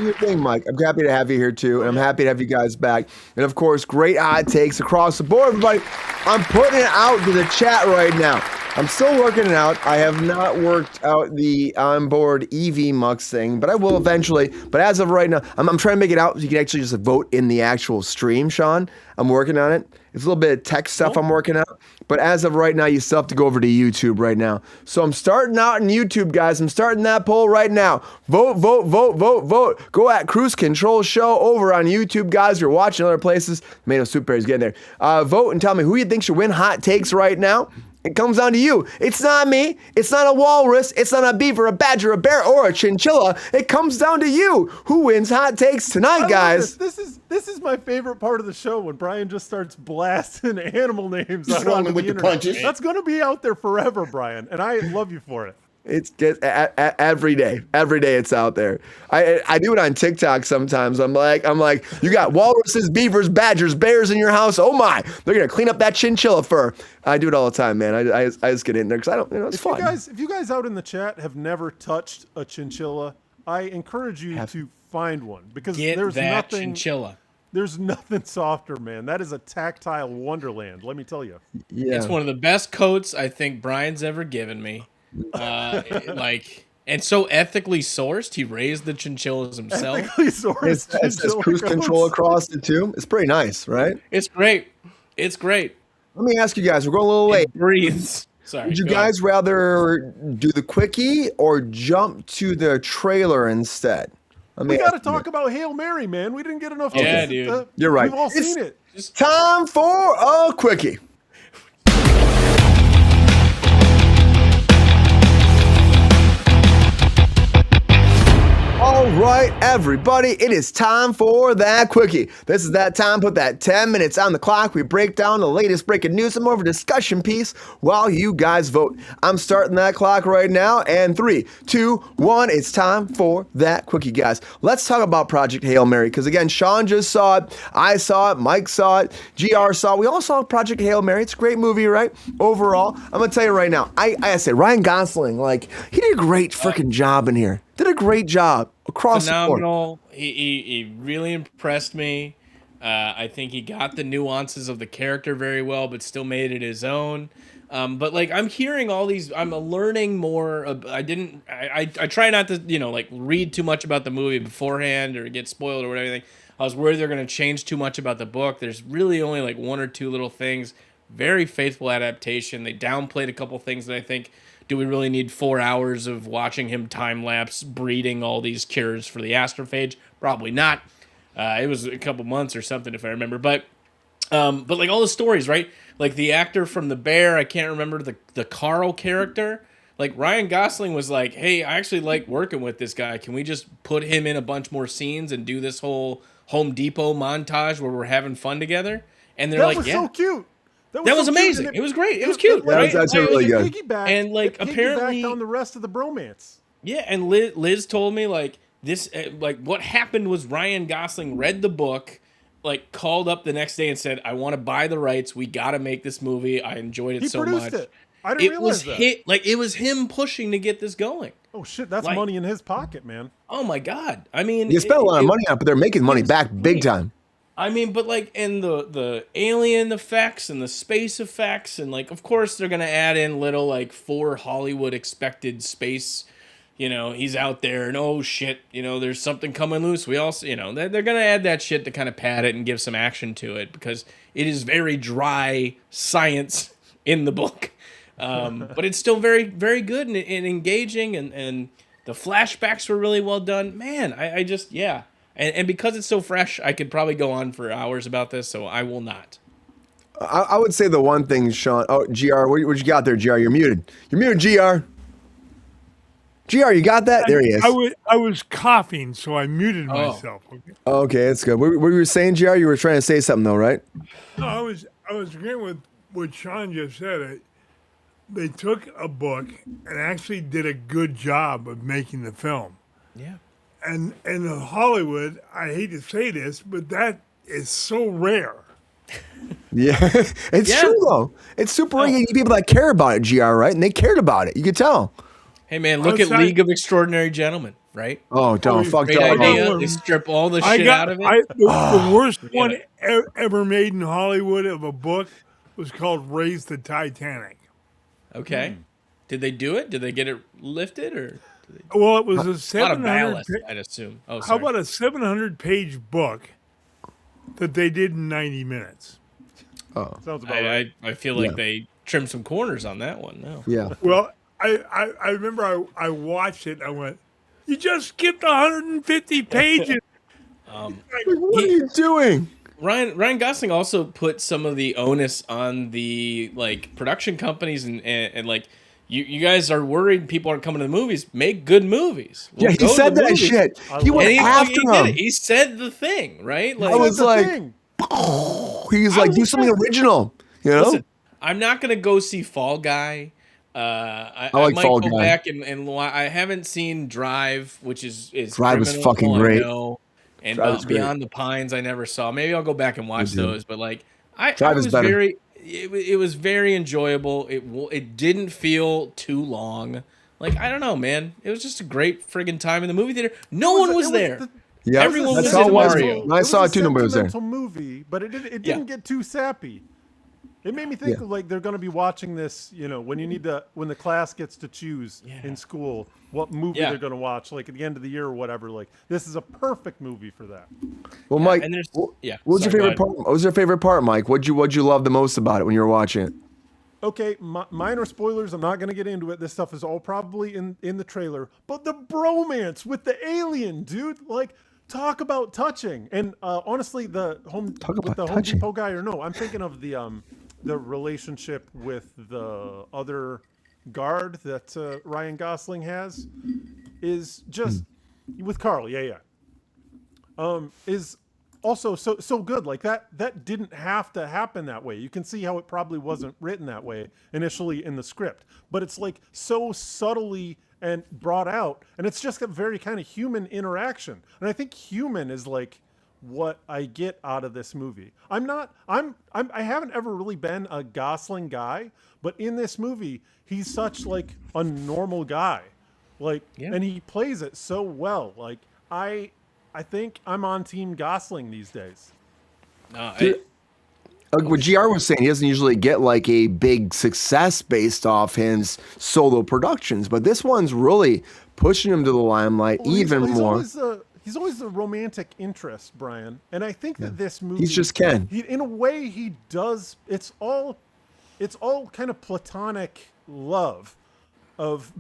your thing, Mike. I'm happy to have you here too, and I'm happy to have you guys back. And of course, great hot takes across the board, everybody. I'm putting it out to the chat right now. I'm still working it out. I have not worked out the onboard EV Mux thing, but I will eventually. But as of right now, I'm trying to make it out so you can actually just vote in the actual stream, Sean. I'm working on it. It's a little bit of tech stuff I'm working out. But as of right now, you still have to go over to YouTube right now. So I'm starting out in YouTube, guys. I'm starting that poll right now. Vote. Go at Kruse Control Show over on YouTube, guys. If you're watching other places, Tomato Soup Bear is getting there. Vote and tell me who you think should win hot takes right now. It comes down to you. It's not me. It's not a walrus. It's not a beaver, a badger, a bear, or a chinchilla. It comes down to you. Who wins hot takes tonight, guys? This is my favorite part of the show when Brian just starts blasting animal names He's out rolling onto with the the internet. punches. That's going to be out there forever, Brian, and I love you for it. It's just every day. Every day it's out there. I do it on TikTok sometimes. I'm like, you got walruses, beavers, badgers, bears in your house. Oh my, they're gonna clean up that chinchilla fur. I do it all the time, man. I just get in there because I don't, it's fun. If you guys out in the chat have never touched a chinchilla, I encourage you to find one because Get there's that nothing. chinchilla. There's nothing softer, man. That is a tactile wonderland. Let me tell you. Yeah. It's one of the best coats I think Brian's ever given me. And so ethically sourced. He raised the chinchillas himself. Ethically sourced It says chinchilla Kruse Control coats. across it too. It's pretty nice, right? It's great. It's great. Let me ask you guys. We're going a little late. It breathes. Sorry. Would you go ahead. guys rather do the quickie or jump to the trailer instead? We got to talk about Hail Mary, man. We didn't get enough. Yeah, tickets. dude. You're right. We've all It's seen it. time for a quickie. All right, everybody, it is time for that quickie. This is that time. Put that 10 minutes on the clock. We break down the latest breaking news and more of a discussion piece while you guys vote. I'm starting that clock right now. And 3, 2, 1, it's time for that quickie, guys. Let's talk about Project Hail Mary because, again, Sean just saw it. I saw it. Mike saw it. GR saw it. We all saw Project Hail Mary. It's a great movie, right? Overall, I'm going to tell you right now, I say Ryan Gosling, he did a great freaking job in here. Did a great job across the board. Phenomenal. He really impressed me. I think he got the nuances of the character very well, but still made it his own. But I'm hearing all these. I'm learning more. I try not to read too much about the movie beforehand or get spoiled or whatever. I was worried they're going to change too much about the book. There's really only one or two little things. Very faithful adaptation. They downplayed a couple things that I think. Do we really need 4 hours of watching him time-lapse breeding all these cures for the astrophage? Probably not. It was a couple months or something, if I remember. But all the stories, right? The actor from The Bear, I can't remember the Carl character. Ryan Gosling was like, hey, I actually like working with this guy. Can we just put him in a bunch more scenes and do this whole Home Depot montage where we're having fun together? And they're That was so cute. That was so amazing. cute. It was great. It was cute. That's really good. And apparently piggybacked on the rest of the bromance. Yeah, and Liz told me this what happened was Ryan Gosling read the book, called up the next day and said, "I want to buy the rights. We got to make this movie. I enjoyed it so much." He produced it. I didn't realize that. It was him pushing to get this going. Oh shit, that's money in his pocket, man. Oh my god. I mean, you spent a lot of money on it, but they're making money back big time. I mean, but and the alien effects and the space effects and of course they're gonna add in little for Hollywood expected space, he's out there and oh shit, there's something coming loose. We also, they're gonna add that shit to kind of pad it and give some action to it because it is very dry science in the book, but it's still very very good and engaging and the flashbacks were really well done. Man, I just yeah. And because it's so fresh, I could probably go on for hours about this, so I will not. I would say the one thing, Sean. Oh, GR, what you got there, GR? You're muted. You're muted, GR. GR, you got that? There he is. I was coughing, so I muted myself. Okay. Okay, that's good. What were you saying, GR? You were trying to say something, though, right? No, I was agreeing with what Sean just said. They took a book and actually did a good job of making the film. Yeah. And in Hollywood, I hate to say this, but that is so rare. Yeah, it's true though. It's super rare. You get people that care about it, GR, right? And they cared about it. You could tell. Hey man, look at League of Extraordinary Gentlemen, right? Oh, don't fuck Great that. idea. They strip all the shit out of it. The worst one ever made in Hollywood of a book was called "Raise the Titanic." Okay, did they do it? Did they get it lifted or? Well, it was a 700. Ballast, I'd assume. Oh, how sorry. about a 700-page book that they did in 90 minutes? Oh, sounds about right. I feel like they trimmed some corners on that one. No. Yeah. Well, I remember I watched it. I went, "You just skipped 150 pages." What are you doing? Ryan Gosling also put some of the onus on the production companies and You guys are worried people aren't coming to the movies. Make good movies. Yeah, he said that movies. shit. He went after him. He said the thing, right? I was like, he's like, do something original. You know? Listen, I'm not gonna go see Fall Guy. I like might Fall go Guy. back and I haven't seen Drive, which is Drive was fucking great. And Drive was Beyond the Pines, I never saw. Maybe I'll go back and watch those. But I was was better. it was very enjoyable. It didn't feel too long. Like, I don't know, man. It was just a great friggin' time in the movie theater. No one was there. Yeah, Everyone was how in it was. Mario. I saw it too. Nobody was there. It was a sentimental movie, but it didn't get too sappy. It made me think of like they're going to be watching this, when when the class gets to choose in school what movie they're going to watch, like at the end of the year or whatever. Like this is a perfect movie for that. Well, Mike, and what was your favorite part? What was your favorite part, Mike? What'd you love the most about it when you were watching it? Okay, minor spoilers. I'm not going to get into it. This stuff is all probably in the trailer. But the bromance with the alien, dude, like talk about touching. And honestly, the Home Depot guy, or no, I'm thinking of the relationship with the other guard that Ryan Gosling has is just with Carl. Is also so good. Like that didn't have to happen that way. You can see how it probably wasn't written that way initially in the script, but it's like so subtly and brought out, and it's just a very kind of human interaction. And I think human is like what I get out of this movie. I haven't ever really been a Gosling guy, but in this movie, he's such like a normal guy, and he plays it so well. Like I think I'm on Team Gosling these days. What GR was saying, he doesn't usually get like a big success based off his solo productions, but this one's really pushing him to the limelight even more. He's always the romantic interest, Brian, and I think that this movie, he's just Ken. In a way, he does. It's all kind of platonic love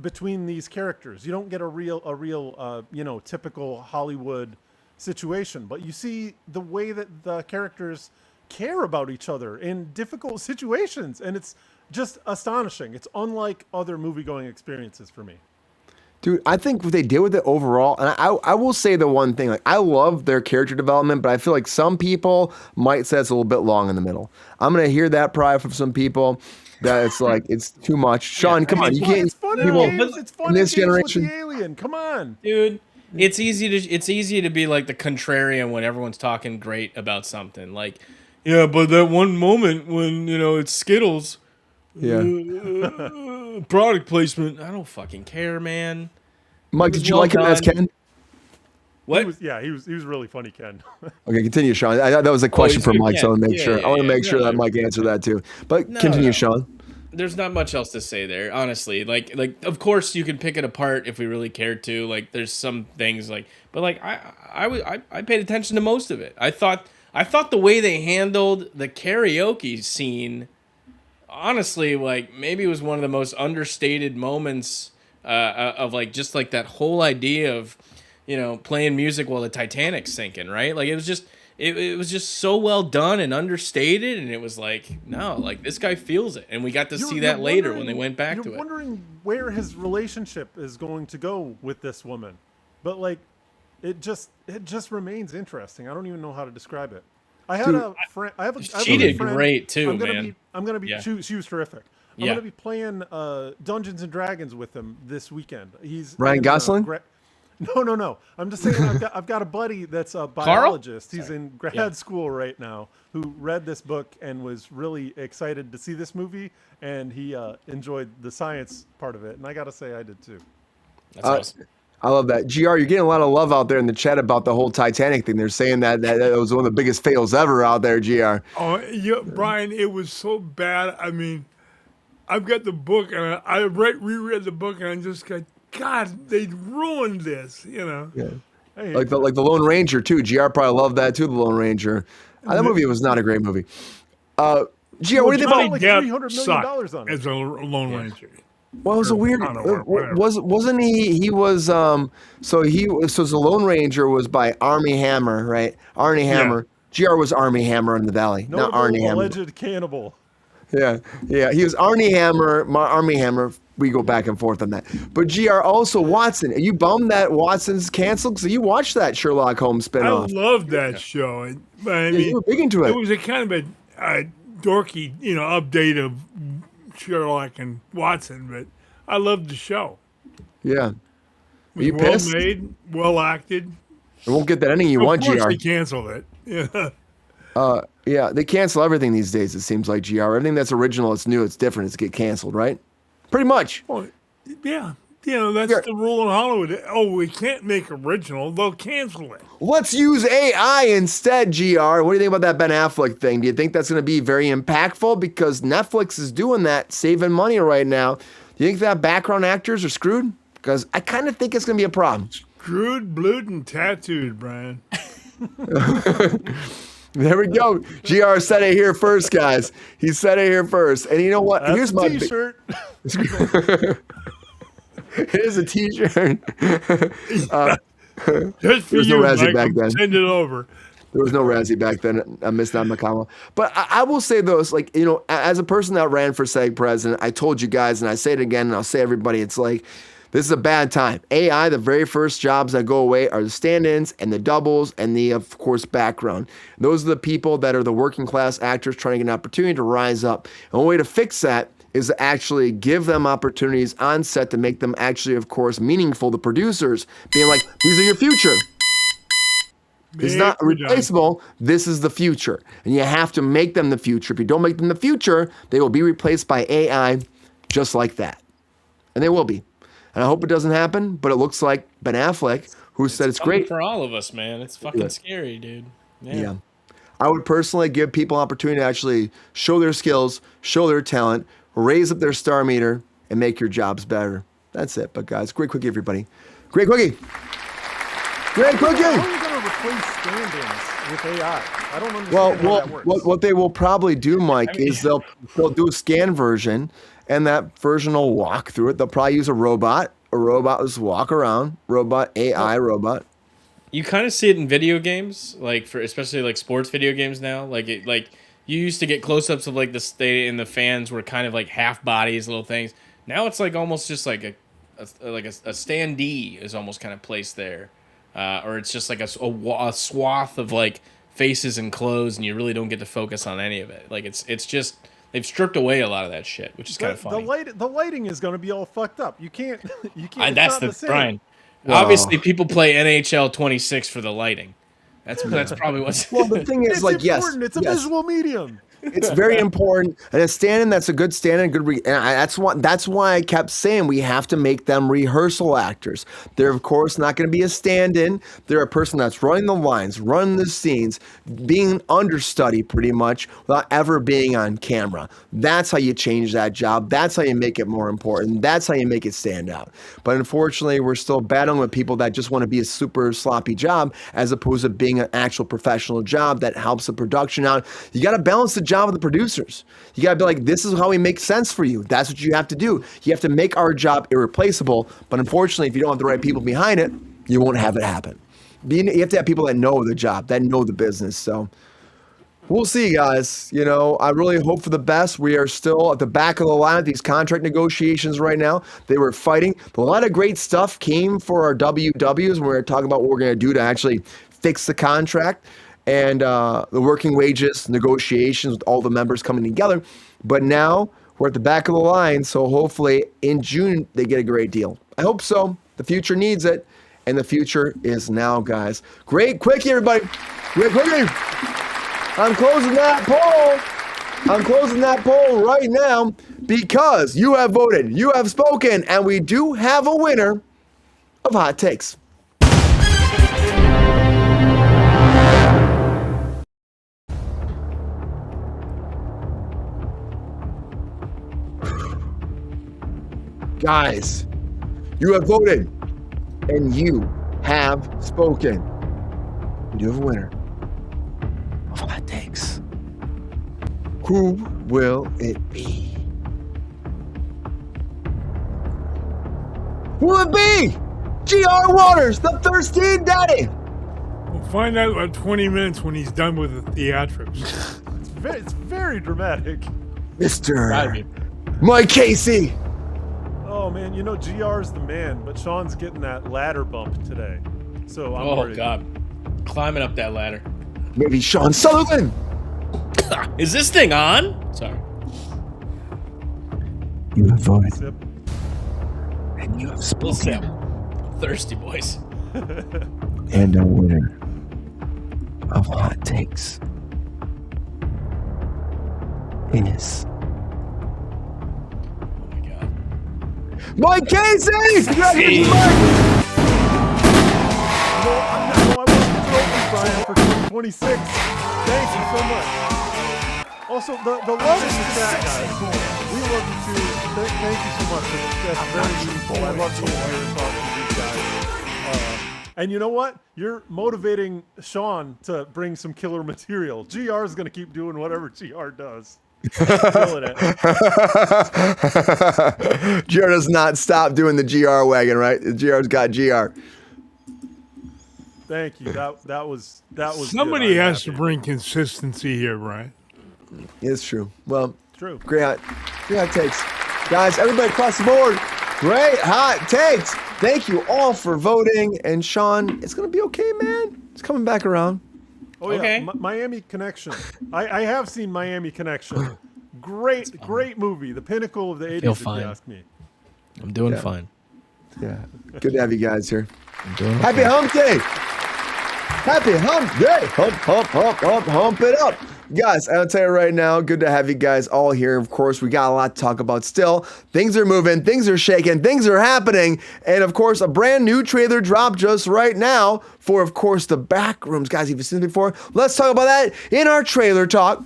between these characters. You don't get a real typical Hollywood situation, but you see the way that the characters care about each other in difficult situations, and it's just astonishing. It's unlike other movie-going experiences for me. Dude, I think what they did with it overall, and I will say the one thing, like I love their character development, but I feel like some people might say it's a little bit long in the middle. I'm gonna hear that probably from some people that it's like it's too much. Sean, come on, you can't. It's fun in this generation with the alien. Come on, dude. It's easy to be like the contrarian when everyone's talking great about something. Like, yeah, but that one moment when it's Skittles. Yeah. Product placement. I don't fucking care, man. Mike, did you like him as Ken? What? He was really funny, Ken. Okay, continue, Sean. That was a question for Mike, so I want to make sure. I want to make sure that Mike answered that too. But continue, Sean. There's not much else to say there, honestly. Like of course you can pick it apart if we really cared to. Like there's some things but I paid attention to most of it. I thought the way they handled the karaoke scene, honestly, like maybe it was one of the most understated moments of like just like that whole idea of playing music while the Titanic's sinking, right? Like it was just it was just so well done and understated, and it was like, no, like this guy feels it, and we got to see that later when they went back to it. You're wondering where his relationship is going to go with this woman, but like it just remains interesting. I don't even know how to describe it. I had a friend. She did great too, man. I'm gonna be. She was terrific. I'm gonna be playing Dungeons and Dragons with him this weekend. He's Ryan Gosling. No. I'm just saying I've got a buddy that's a biologist. He's in grad school right now who read this book and was really excited to see this movie, and he enjoyed the science part of it. And I gotta say, I did too. That's awesome. I love that. GR, you're getting a lot of love out there in the chat about the whole Titanic thing. They're saying that was one of the biggest fails ever out there, GR. Oh, yeah, Brian, it was so bad. I mean, I've got the book, and I reread the book, and I just got, God, they ruined this, Yeah. Hey, like the Lone Ranger, too. GR probably loved that, too, the Lone Ranger. That movie was not a great movie. GR, what do you think about... Like $300 million on it. As a Lone Ranger. Well, it was a weird. Wasn't he? He was. So the Lone Ranger was by Armie Hammer, right? Arnie Hammer. GR was Armie Hammer in the Valley, not Arnie Hammer. Alleged cannibal. Yeah. He was Arnie Hammer. Armie Hammer. We go back and forth on that. But GR also Watson. Are you bummed that Watson's canceled? Because you watched that Sherlock Holmes spinoff. I loved that show. I mean, you were big into it. It was a kind of a dorky, update of Sherlock and Watson, but I loved the show. Yeah. It was well made, well acted. It won't get that ending you want, GR. Of course they canceled it. Yeah. Yeah, they cancel everything these days, it seems like, GR. Everything that's original, it's new, it's different, it's get canceled, right? Pretty much. Well, yeah. that's the rule in Hollywood. Oh, we can't make original. They'll cancel it. Let's use AI instead, GR. What do you think about that Ben Affleck thing? Do you think that's going to be very impactful? Because Netflix is doing that, saving money right now. Do you think that background actors are screwed? Because I kind of think it's going to be a problem. Screwed, blued, and tattooed, Brian. There we go. GR said it here first, guys. He said it here first. And you know what? That's Here's a my t-shirt. Here's a t-shirt. Just for There's you, no Razzie Mike. back then. Send it over. There was no Razzie back then. I missed out on Macama. But I will say this, like, as a person that ran for SAG president, I told you guys, and I say it again, and I'll say everybody, it's like, this is a bad time. AI, the very first jobs that go away are the stand-ins and the doubles and the, of course, background. Those are the people that are the working class actors trying to get an opportunity to rise up. And one way to fix that is to actually give them opportunities on set to make them actually, of course, meaningful. The producers being like, these are your future. It's not replaceable. This is the future. And you have to make them the future. If you don't make them the future, they will be replaced by AI just like that. And they will be. And I hope it doesn't happen, but it looks like Ben Affleck, who said it's great. For all of us, man. It's fucking scary, dude. Yeah. I would personally give people an opportunity to actually show their skills, show their talent, raise up their star meter, and make your jobs better. That's it. But guys, great quickie, everybody. Great quickie. Great quickie. How are you going to replace stand-ins with AI? I don't understand how that works. What they will probably do, Mike, is they'll do a scan version, and that version will walk through it. They'll probably use a robot. A robot will just walk around. Robot, AI, robot. You kind of see it in video games, like especially like sports video games now. Like you used to get close-ups of like the stadium and the fans were kind of like half bodies, little things. Now it's like almost just like a standee is almost kind of placed there, or it's just like a swath of like faces and clothes, and you really don't get to focus on any of it. Like it's just they've stripped away a lot of that shit, which is kind of funny. The lighting is going to be all fucked up. You can't. That's the Brian. Well, obviously, people play NHL 26 for the lighting. That's probably what's. Well, the thing is, it's like, important. It's a visual medium. It's very important, and a stand-in that's a good stand-in, that's why I kept saying we have to make them rehearsal actors. They're of course not going to be a stand-in. They're a person that's running the lines, running the scenes, being understudy pretty much without ever being on camera. That's how you change that job. That's how you make it more important. That's how you make it stand out. But unfortunately, we're still battling with people that just want to be a super sloppy job as opposed to being an actual professional job that helps the production out. You got to balance the job with the producers. You got to be like, this is how we make sense for you. That's what you have to do. You have to make our job irreplaceable. But unfortunately, if you don't have the right people behind it, you won't have it happen. You have to have people that know the job, that know the business. So we'll see, guys. I really hope for the best. We are still at the back of the line of these contract negotiations right now. They were fighting. A lot of great stuff came for our WWs when we were talking about what we're going to do to actually fix the contract. And the working wages negotiations with all the members coming together. But now we're at the back of the line, so hopefully in June they get a great deal. I hope so. The future needs it, and the future is now, guys. Great quickie, everybody. Great quickie. I'm closing that poll right now because you have voted, you have spoken, and we do have a winner of Hot Takes. Guys, you have voted and you have spoken. We do have a winner of Hot Takes. Who will it be? Will it be G.R. Waters, the thirsty daddy? We'll find out about 20 minutes when he's done with the theatrics. It's very dramatic. Mr. Mike Casey. Oh man, GR's the man, but Sean's getting that ladder bump today. So I'm worried. Oh God, climbing up that ladder. Maybe Sean Sullivan. Is this thing on? Sorry. You have voted. Sip. And you have spoken. Thirsty boys. And a winner of Hot Takes is Mike Casey! Congratulations, Hey. Mike! I want to throw Brian for 2026. Thank you so much. Also, the love in the chat, guys. We love you too. Thank you so much. That's very meaningful. I love being here and talking to these guys. And you know what? You're motivating Sean to bring some killer material. GR is going to keep doing whatever GR does. Killing it. GR does not stop doing the GR wagon, right? The GR's got GR. Thank you. That was Somebody good. I'm has to happy. bring consistency here, Brian. It's true. Well, True. great hot takes. Guys, everybody across the board, great hot takes. Thank you all for voting. And Sean, it's going to be okay, man. It's coming back around. Oh yeah, Okay. Miami Connection. I have seen Miami Connection. Great movie. The pinnacle of the 80s, feel if fine. you ask me. I'm doing Yeah. fine. Yeah. Good to have you guys here. I'm doing Happy okay. hump day. Happy hump day. Hump it up. Guys, I'll tell you right now, good to have you guys all here. Of course, we got a lot to talk about still. Things are moving, things are shaking, things are happening. And of course, a brand new trailer dropped just right now for, of course, the back rooms. Guys, if you've seen it before, let's talk about that in our trailer talk.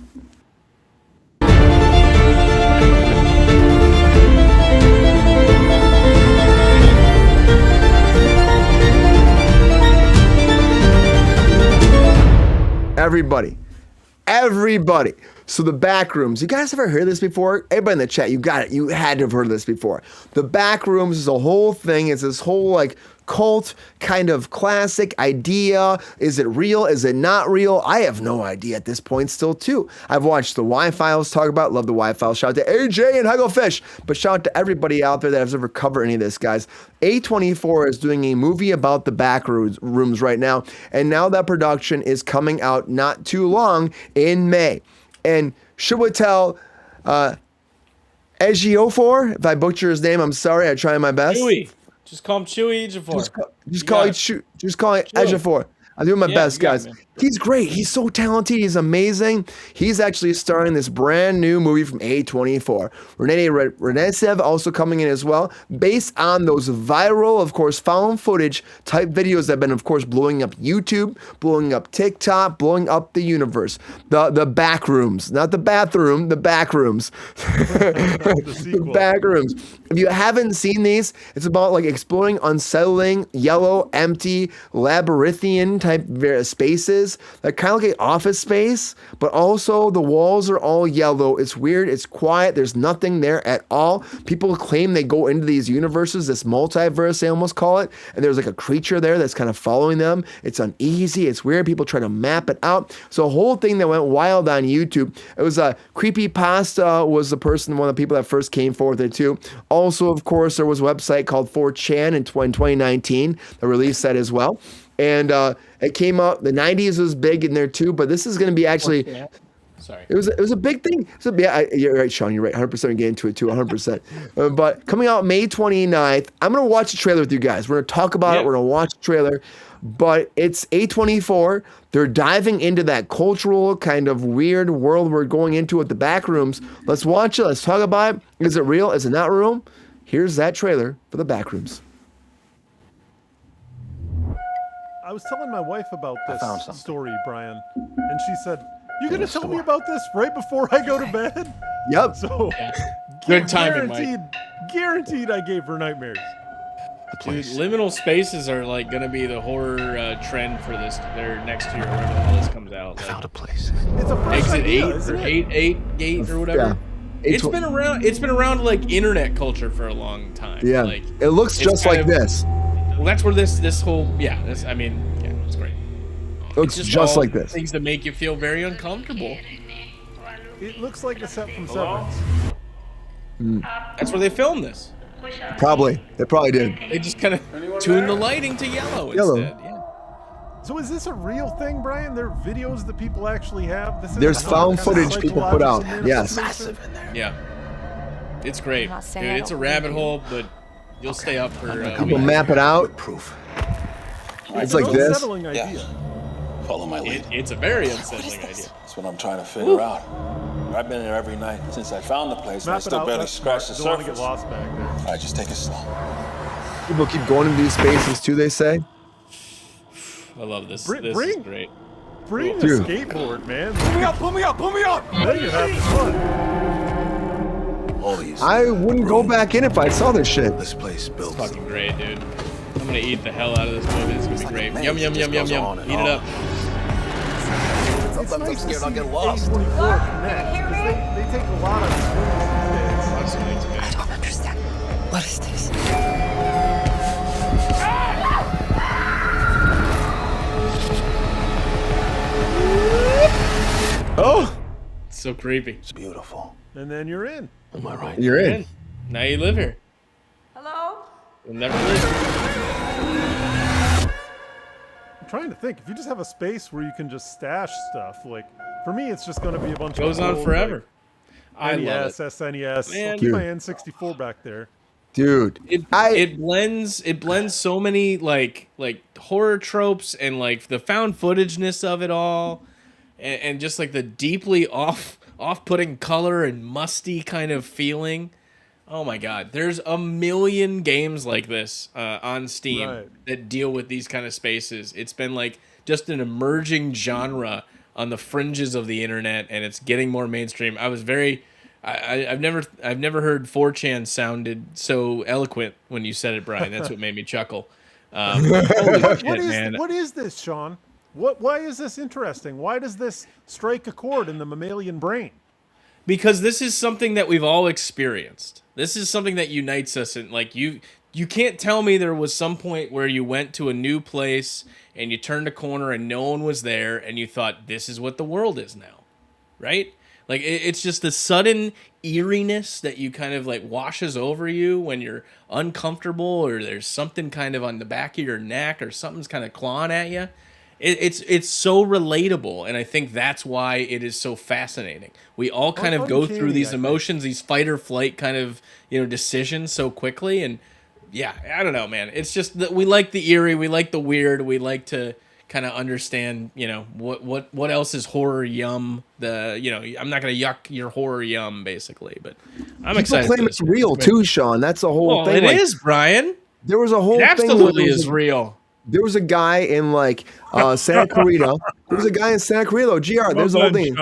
Everybody. So the back rooms, you guys ever heard of this before? Everybody in the chat, you got it. You had to have heard of this before. The back rooms is a whole thing. It's this whole like cult kind of classic idea. Is it real? Is it not real? I have no idea at this point still too. I've watched the Y-Files talk about it. Love the Y-Files. Shout out to AJ and Hugglefish. But shout out to everybody out there that has ever covered any of this, guys. A24 is doing a movie about the back rooms right now. And now that production is coming out not too long in May. And Chiwetel Ejiofor, if I butcher his name, I'm sorry. I try my best. Chewy. Just call him Chewy Ejiofor. Just call it Ejiofor. I'm doing my best, you got it, guys. man. He's great. He's so talented. He's amazing. He's actually starring in this brand new movie from A24. Renee Renesev also coming in as well, based on those viral, of course, found footage type videos that have been, of course, blowing up YouTube, blowing up TikTok, blowing up the universe. The back rooms, not the bathroom, the back rooms. The sequel. back rooms. If you haven't seen these, it's about like exploring unsettling, yellow, empty, labyrinthian type spaces that kind of look like office space, but also the walls are all yellow. It's weird. It's quiet. There's nothing there at all. People claim they go into these universes, this multiverse, they almost call it, and there's like a creature there that's kind of following them. It's uneasy. It's weird. People try to map it out. So a whole thing that went wild on YouTube. It was a Creepypasta was the person, one of the people that first came forward with it too. Also, of course, there was a website called 4chan in 2019 that released that as well. And it came out, the 90s was big in there too, but this is going to be actually, Sorry. it was a big thing. So, yeah, you're right, Sean, you're right, 100% get into it too, 100%. But coming out May 29th, I'm going to watch the trailer with you guys. We're going to talk about it, we're going to watch the trailer, but it's A24. They're diving into that cultural kind of weird world we're going into with the back rooms. Let's watch it, let's talk about it. Is it real? Is it not real? Here's that trailer for the back rooms. I was telling my wife about this story, Brian, and she said, "You gonna tell me about this right before I go to bed?" Yep. So, Good timing, Mike. guaranteed, I gave her nightmares. Dude, liminal spaces are like gonna be the horror trend for this. They're next year, whenever the hell this comes out. Like, Found a place. It's a fresh Exit idea, 8 isn't or it? 8 gate or whatever. Yeah. It's been around. It's been around like internet culture for a long time. Yeah. Like, It looks it's just kind like of- this. Well, that's where this whole it's great. It looks It's just all like this. Things that make you feel very uncomfortable. It looks like a set from Severance. That's where they filmed this. Probably. They probably did. They just kind of tuned the lighting to yellow, Yellow. instead. Yeah. So is this a real thing, Brian? There are videos that people actually have? This There's isn't found some kind of footage people put out. psychological Yes. manipulation? Yeah. It's great. I'm not saying Dude, I it's a don't rabbit hole, but you'll stay up for People weeks. map it out. Proof. It's an like this. unsettling idea. Follow my lead. It's a very unsettling idea. That's what I'm trying to figure out. I've been there every night since I found the place, and I Map it still out. barely That's scratched the smart. Don't want to surface. get lost back there. right, just take it slow. People keep going into these spaces too, they say. I love this. Bring- This bring- is great. Bring a Dude. skateboard, man. Pull me up, pull me up, pull me up! Then you're having fun. All these. I wouldn't go back in if I saw this shit. This place built. Fucking great, dude. I'm gonna eat the hell out of this movie. It's gonna be great. man, Yum, it yum, just yum, yum, goes on yum. and Eat it on. up. Sometimes I'm scared I'll get lost. A24 Connect, 'cause they take a lot of swings these days. I don't understand. What is this? Oh, It's so creepy. It's beautiful. And then you're in. Am I right? you're in. Now you live here. Hello? You'll never leave. I'm trying to think. If you just have a space where you can just stash stuff, like for me, it's just going to be a bunch Goes of on old, forever. I Like, love NES, it. SNES. Man. I'll keep my Dude. N64 back there. Dude, It blends so many like horror tropes and like the found footageness of it all, and just like the deeply off-putting color and musty kind of feeling. Oh my God, there's a million games like this on Steam Right. that deal with these kind of spaces. It's been like just an emerging genre on the fringes of the internet, and it's getting more mainstream. I've never heard 4chan sounded so eloquent when you said it, Brian. That's what made me chuckle. Holy shit, man. What is this, Sean? Why is this interesting? Why does this strike a chord in the mammalian brain? Because this is something that we've all experienced. This is something that unites us, and like you can't tell me there was some point where you went to a new place and you turned a corner and no one was there and you thought this is what the world is now, right? Like it's just the sudden eeriness that you kind of like washes over you when you're uncomfortable or there's something kind of on the back of your neck or something's kind of clawing at you. It's so relatable, and I think that's why it is so fascinating. We all kind of go through Uncanny, these I think. emotions, these fight or flight kind of decisions so quickly, and yeah, I don't know, man. It's just that we like the eerie, we like the weird, we like to kind of understand, what else is horror yum. I'm not gonna yuck your horror yum, basically, but I'm people excited. claim for it's this. real too, Sean. That's the whole Well, thing. it is, Brian. There was a whole It thing. absolutely is real. There was a guy in like Santa Clarita. There was a guy in Santa Clarita. GR. There's a whole thing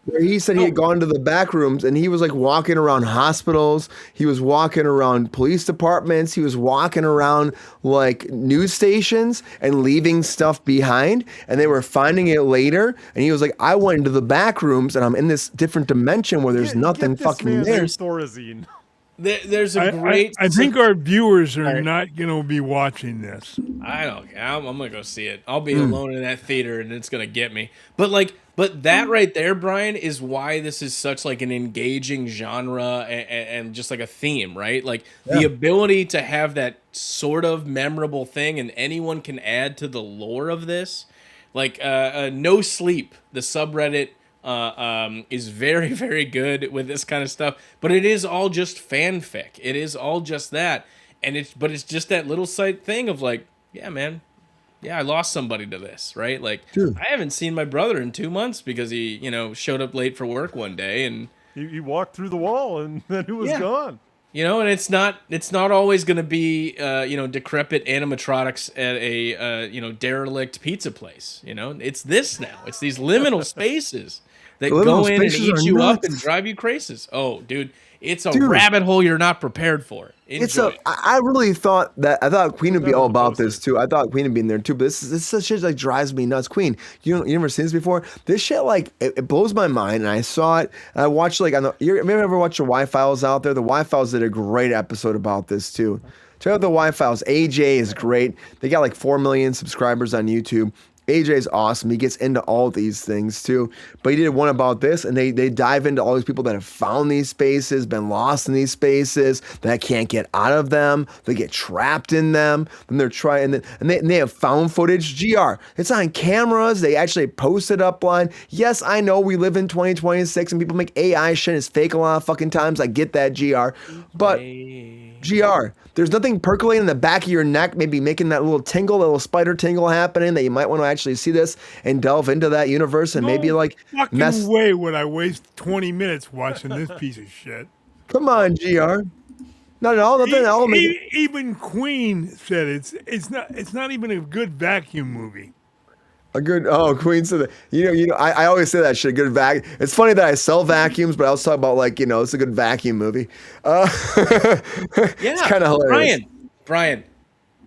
where he said he had gone to the back rooms and he was like walking around hospitals. He was walking around police departments. He was walking around like news stations and leaving stuff behind. And they were finding it later. And he was like, I went into the back rooms and I'm in this different dimension where there's nothing Get this fucking man there. some Thorazine. There's a great. I think our viewers are Sorry. not going to be watching this. I don't. I'm gonna go see it. I'll be alone in that theater, and it's gonna get me. But that right there, Brian, is why this is such like an engaging genre and just like a theme, right? Like the ability to have that sort of memorable thing, and anyone can add to the lore of this. Like No Sleep, the subreddit. Is very, very good with this kind of stuff, but it is all just fanfic. It is all just that, and it's just that little side thing of like, yeah, man, yeah, I lost somebody to this, right? Like, Dude. I haven't seen my brother in 2 months because he, showed up late for work one day, and He walked through the wall and then he was Yeah. gone. and it's not always going to be decrepit animatronics at a derelict pizza place. It's this now. It's these liminal spaces that The liminal go in and spaces eat are you up nuts. and drive you crazy. Oh, dude, it's a Dude. rabbit hole you're not prepared for. Enjoy it. I really thought I thought Queen would be That all was about posted. this too. I thought Queen would be in there too, but this shit like drives me nuts. Queen, you never seen this before? This shit like it blows my mind, and I saw it. And I watched like you ever watched the Y-Files out there? The Y-Files did a great episode about this too. Check out the Y-Files. AJ is great. They got like 4 million subscribers on YouTube. AJ is awesome. He gets into all these things too. But he did one about this, and they dive into all these people that have found these spaces, been lost in these spaces, that can't get out of them. They get trapped in them. Then they're trying, and they have found footage. GR. It's on cameras. They actually post it up line. Yes, I know we live in 2026 and people make AI shit. It's fake a lot of fucking times. I get that, GR. But GR, there's nothing percolating in the back of your neck, maybe making that little little spider tingle happening that you might want to actually see this and delve into that universe and maybe like fucking mess. way would I waste 20 minutes watching this piece of shit. Come on, GR. Not at all. Nothing at all. Even Queen said it's not even a good vacuum movie. Queen said that. I always say that shit. Good vac. It's funny that I sell vacuums, but I also talk about it's a good vacuum movie. It's kind of hilarious. Brian,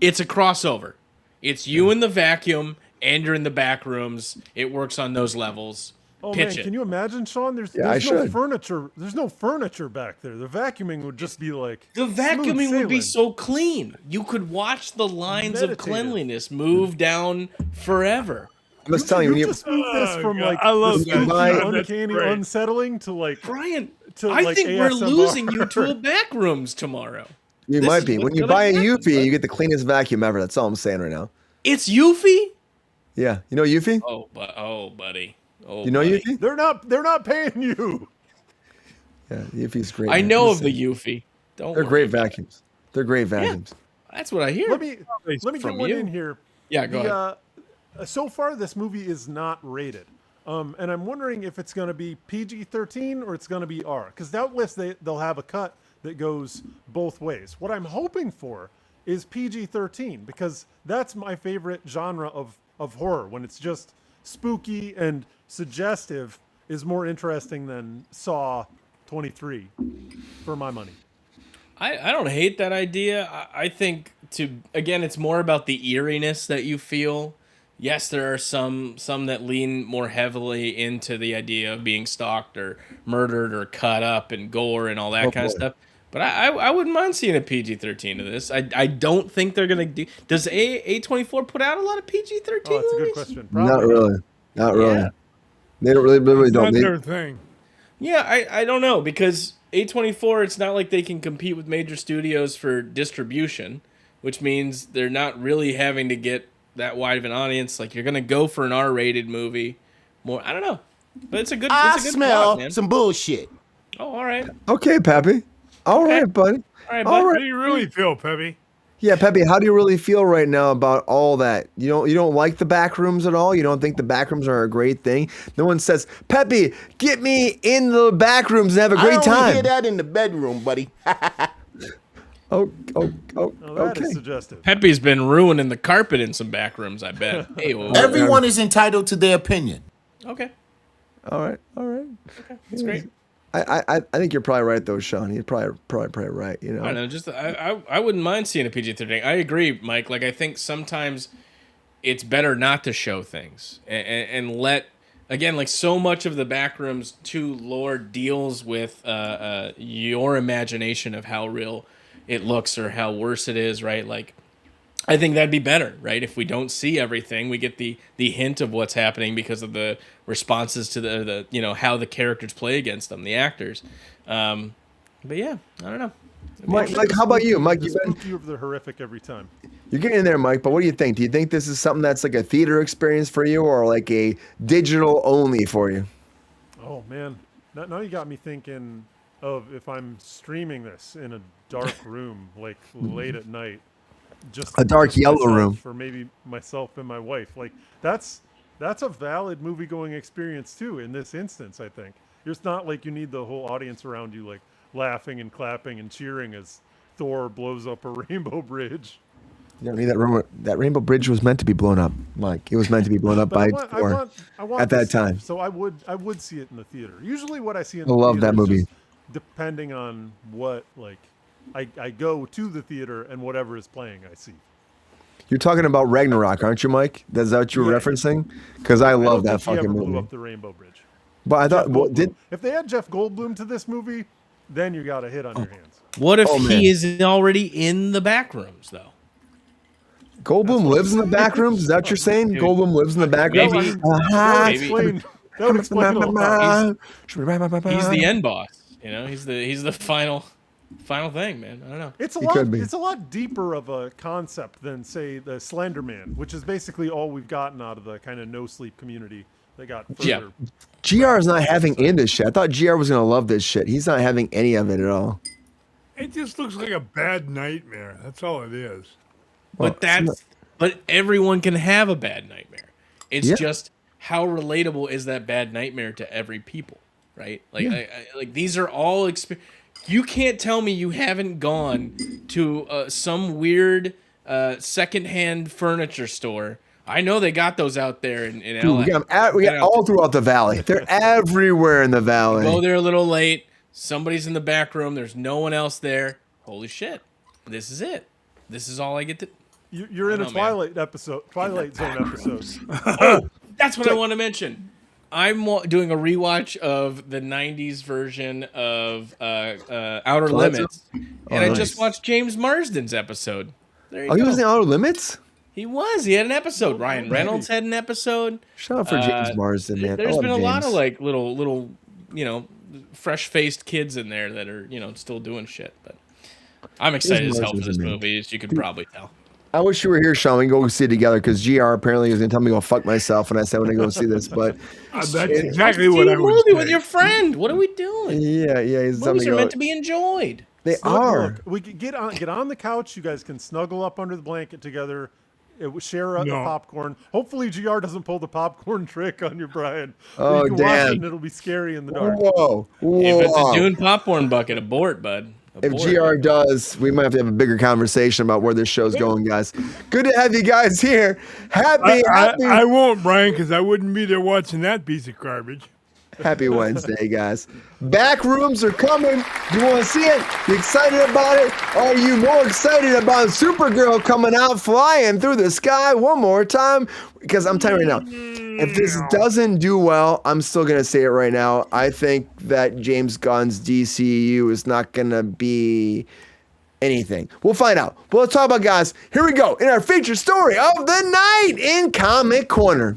it's a crossover. It's you in the vacuum and you're in the back rooms. It works on those levels. Oh Pitch man, it. can you imagine, Sean? There's no furniture. There's no furniture back there. The vacuuming would just be like the vacuuming would be so clean. You could watch the lines of cleanliness move down forever. I'm just telling you, you just move this from I love spooky, that. uncanny, unsettling to Brian. To I think we're ASMR. losing you to a back rooms tomorrow. You might be. When you buy a Eufy, you get the cleanest vacuum ever. That's all I'm saying right now. It's Eufy? Yeah, you know Eufy? Oh, buddy. You know Eufy? They're not paying you. Yeah, Eufy's great. I man. know of the Eufy. They're great vacuums. They're great vacuums. Yeah, that's what I hear. Let me get one in here. Yeah, go ahead. So far, this movie is not rated. And I'm wondering if it's going to be PG-13 or it's going to be R. Because doubtless they'll have a cut that goes both ways. What I'm hoping for is PG-13 because that's my favorite genre of horror. When it's just spooky and suggestive is more interesting than Saw 23 for my money. I don't hate that idea. I think it's more about the eeriness that you feel. Yes, there are some that lean more heavily into the idea of being stalked or murdered or cut up and gore and all that kind of stuff. But I wouldn't mind seeing a PG-13 of this. I don't think they're gonna do. Does A24 put out a lot of PG-13 movies? Oh, that's a good question. Probably. Not really. Yeah. They don't really It's don't. not their thing. Yeah, I don't know because A24. It's not like they can compete with major studios for distribution, which means they're not really having to get that wide of an audience. Like you're gonna go for an R-rated movie. More, I don't know, but it's a good. I it's a good smell plot, man. some bullshit. Oh, all right. Okay, Peppy. All right, buddy. All right, All bud. How do you really feel, Peppy? Yeah, Peppy, how do you really feel right now about all that? You don't like the back rooms at all? You don't think the back rooms are a great thing? No one says, Peppy, get me in the back rooms and have a great I time. only hear that in the bedroom, buddy. Oh, That okay. is suggestive. Pepe's been ruining the carpet in some back rooms, I bet. Hey, Everyone is entitled to their opinion. okay. All right. That's great. I think you're probably right though, Sean. You're probably right. You know. I don't know. Just I wouldn't mind seeing a PG-13. I agree, Mike. Like I think sometimes it's better not to show things and let again like so much of the Backrooms 2 lore deals with your imagination of how real it looks or how worse it is, right? Like I think that'd be better, right? If we don't see everything, we get the hint of what's happening because of the responses to the how the characters play against them, the actors. But yeah, I don't know. Mike, how about you, Mike? The spooky over the horrific every time. You're getting in there, Mike. But what do you think? Do you think this is something that's like a theater experience for you, or like a digital only for you? Oh man, now you got me thinking of if I'm streaming this in a dark room, like late at night. Just A dark yellow myself room. for maybe myself and my wife. Like that's a valid movie going experience too in this instance. I think it's not like you need the whole audience around you like laughing and clapping and cheering as Thor blows up a rainbow bridge. You don't need that room. That rainbow bridge was meant to be blown up, Mike. It was meant to be blown up by Thor I want at that this stuff, time. So I would see it in the theater. Usually, what I see in I the love theater that is movie. just depending on what like. I go to the theater and whatever is playing, I see. You're talking about Ragnarok, aren't you, Mike? Is that what you were Yeah. referencing? Because I love that He ever fucking blew movie. up the Rainbow Bridge. But I thought, Jeff well, Goldblum. If they had Jeff Goldblum to this movie, then you got a hit on your hands. What if Oh, man. he is already in the back rooms though? Goldblum lives in the back rooms? Is that what you're saying? Dude. Goldblum lives in the back Maybe. rooms? That Maybe. would explain a lot. He's the end boss. He's the final thing, man. I don't know. It's a He lot. could be. It's a lot deeper of a concept than say the Slender Man, which is basically all we've gotten out of the kind of no sleep community. They got further. Yeah. GR is not having in this shit. I thought GR was going to love this shit. He's not having any of it at all. It just looks like a bad nightmare. That's all it is. But but everyone can have a bad nightmare. It's Yeah. just how relatable is that bad nightmare to every people, right? Like, like these are all You can't tell me you haven't gone to some weird secondhand furniture store. I know they got those out there in Dude, LA. we got all throughout the valley. They're everywhere in the valley. Go there a little late. Somebody's in the back room. There's no one else there. Holy shit. This is it. This is all I get to... You're in a Twilight Zone episode. Oh, that's what I want to mention. I'm doing a rewatch of the 90s version of Outer Limits. And I just watched James Marsden's episode. There you go. He was in Outer Limits? He was. He had an episode. Ryan Reynolds had an episode. Shout out for James Marsden, man. There's been a lot of like little, fresh-faced kids in there that are, still doing shit. But I'm excited as hell for this movie, as you can probably tell. I wish you were here, Sean. We can go see it together because GR apparently was going to tell me to go fuck myself when I said when I go see this. But that's exactly what I was saying. With your friend. What are we doing? Yeah. He's movies are meant to be enjoyed. They are. Look, we could get on the couch. You guys can snuggle up under the blanket together. Share the popcorn. Hopefully, GR doesn't pull the popcorn trick on you, Brian. Oh, you can damn. watch it and it'll be scary in the dark. Whoa. If it's a Dune popcorn bucket, abort, bud. If GR does, we might have to have a bigger conversation about where this show's going, guys. Good to have you guys here. Happy. I won't, Brian, because I wouldn't be there watching that piece of garbage. Happy Wednesday, guys. Back rooms are coming. You want to see it? You excited about it? Are you more excited about Supergirl coming out flying through the sky one more time? Because I'm telling you right now, if this doesn't do well, I'm still going to say it right now. I think that James Gunn's DCU is not going to be anything. We'll find out. But let's talk about, guys. Here we go in our feature story of the night in Comic Corner.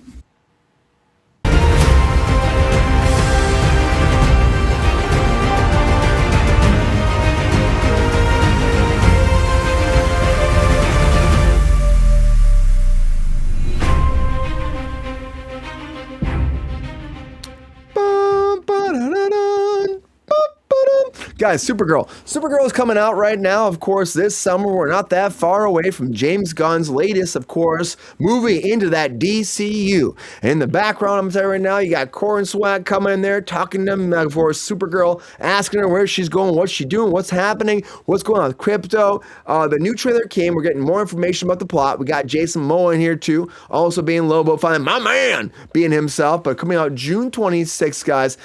Guys, Supergirl. Supergirl is coming out right now, of course, this summer. We're not that far away from James Gunn's latest, of course, movie into that DCU. And in the background, I'm telling you right now, you got Corin Swag coming in there, talking to them, of course, Supergirl, asking her where she's going, what's she doing, what's happening, what's going on with crypto. The new trailer came. We're getting more information about the plot. We got Jason Momoa in here, too, also being Lobo, finally, my man, being himself, but coming out June 26th, guys.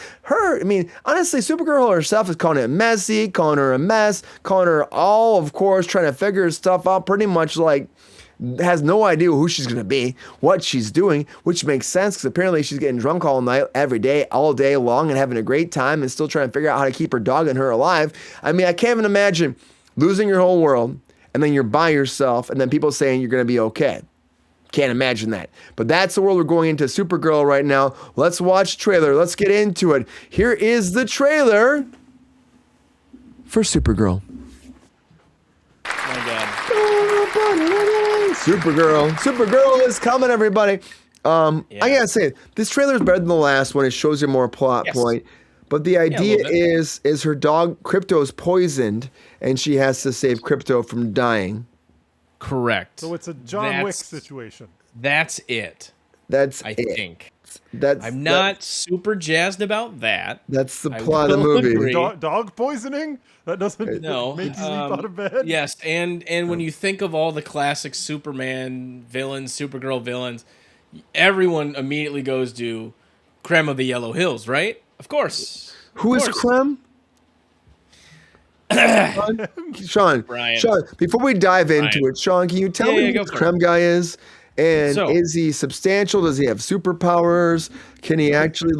Honestly, Supergirl herself is calling it messy, calling her a mess, calling her all, of course, trying to figure stuff out, pretty much like has no idea who she's going to be, what she's doing, which makes sense because apparently she's getting drunk all night, every day, all day long and having a great time and still trying to figure out how to keep her dog and her alive. I can't even imagine losing your whole world and then you're by yourself and then people saying you're going to be okay. Can't imagine that. But that's the world we're going into. Supergirl right now. Let's watch the trailer. Let's get into it. Here is the trailer for Supergirl. Oh my God. Supergirl is coming, everybody. I gotta say, this trailer is better than the last one. It shows you more plot point. But the idea is her dog Crypto is poisoned, and she has to save Crypto from dying. Correct. So it's a John Wick situation. That's it. I think. I'm not super jazzed about that. That's the plot of the movie. Dog poisoning? That doesn't make you leap out of bed? Yes, and when you think of all the classic Superman villains, Supergirl villains, everyone immediately goes to Creme of the Yellow Hills, right? Of course. Who is Creme? Sean, before we dive into it, Sean, can you tell me who the Creme guy is? And is he substantial? Does he have superpowers? Can he actually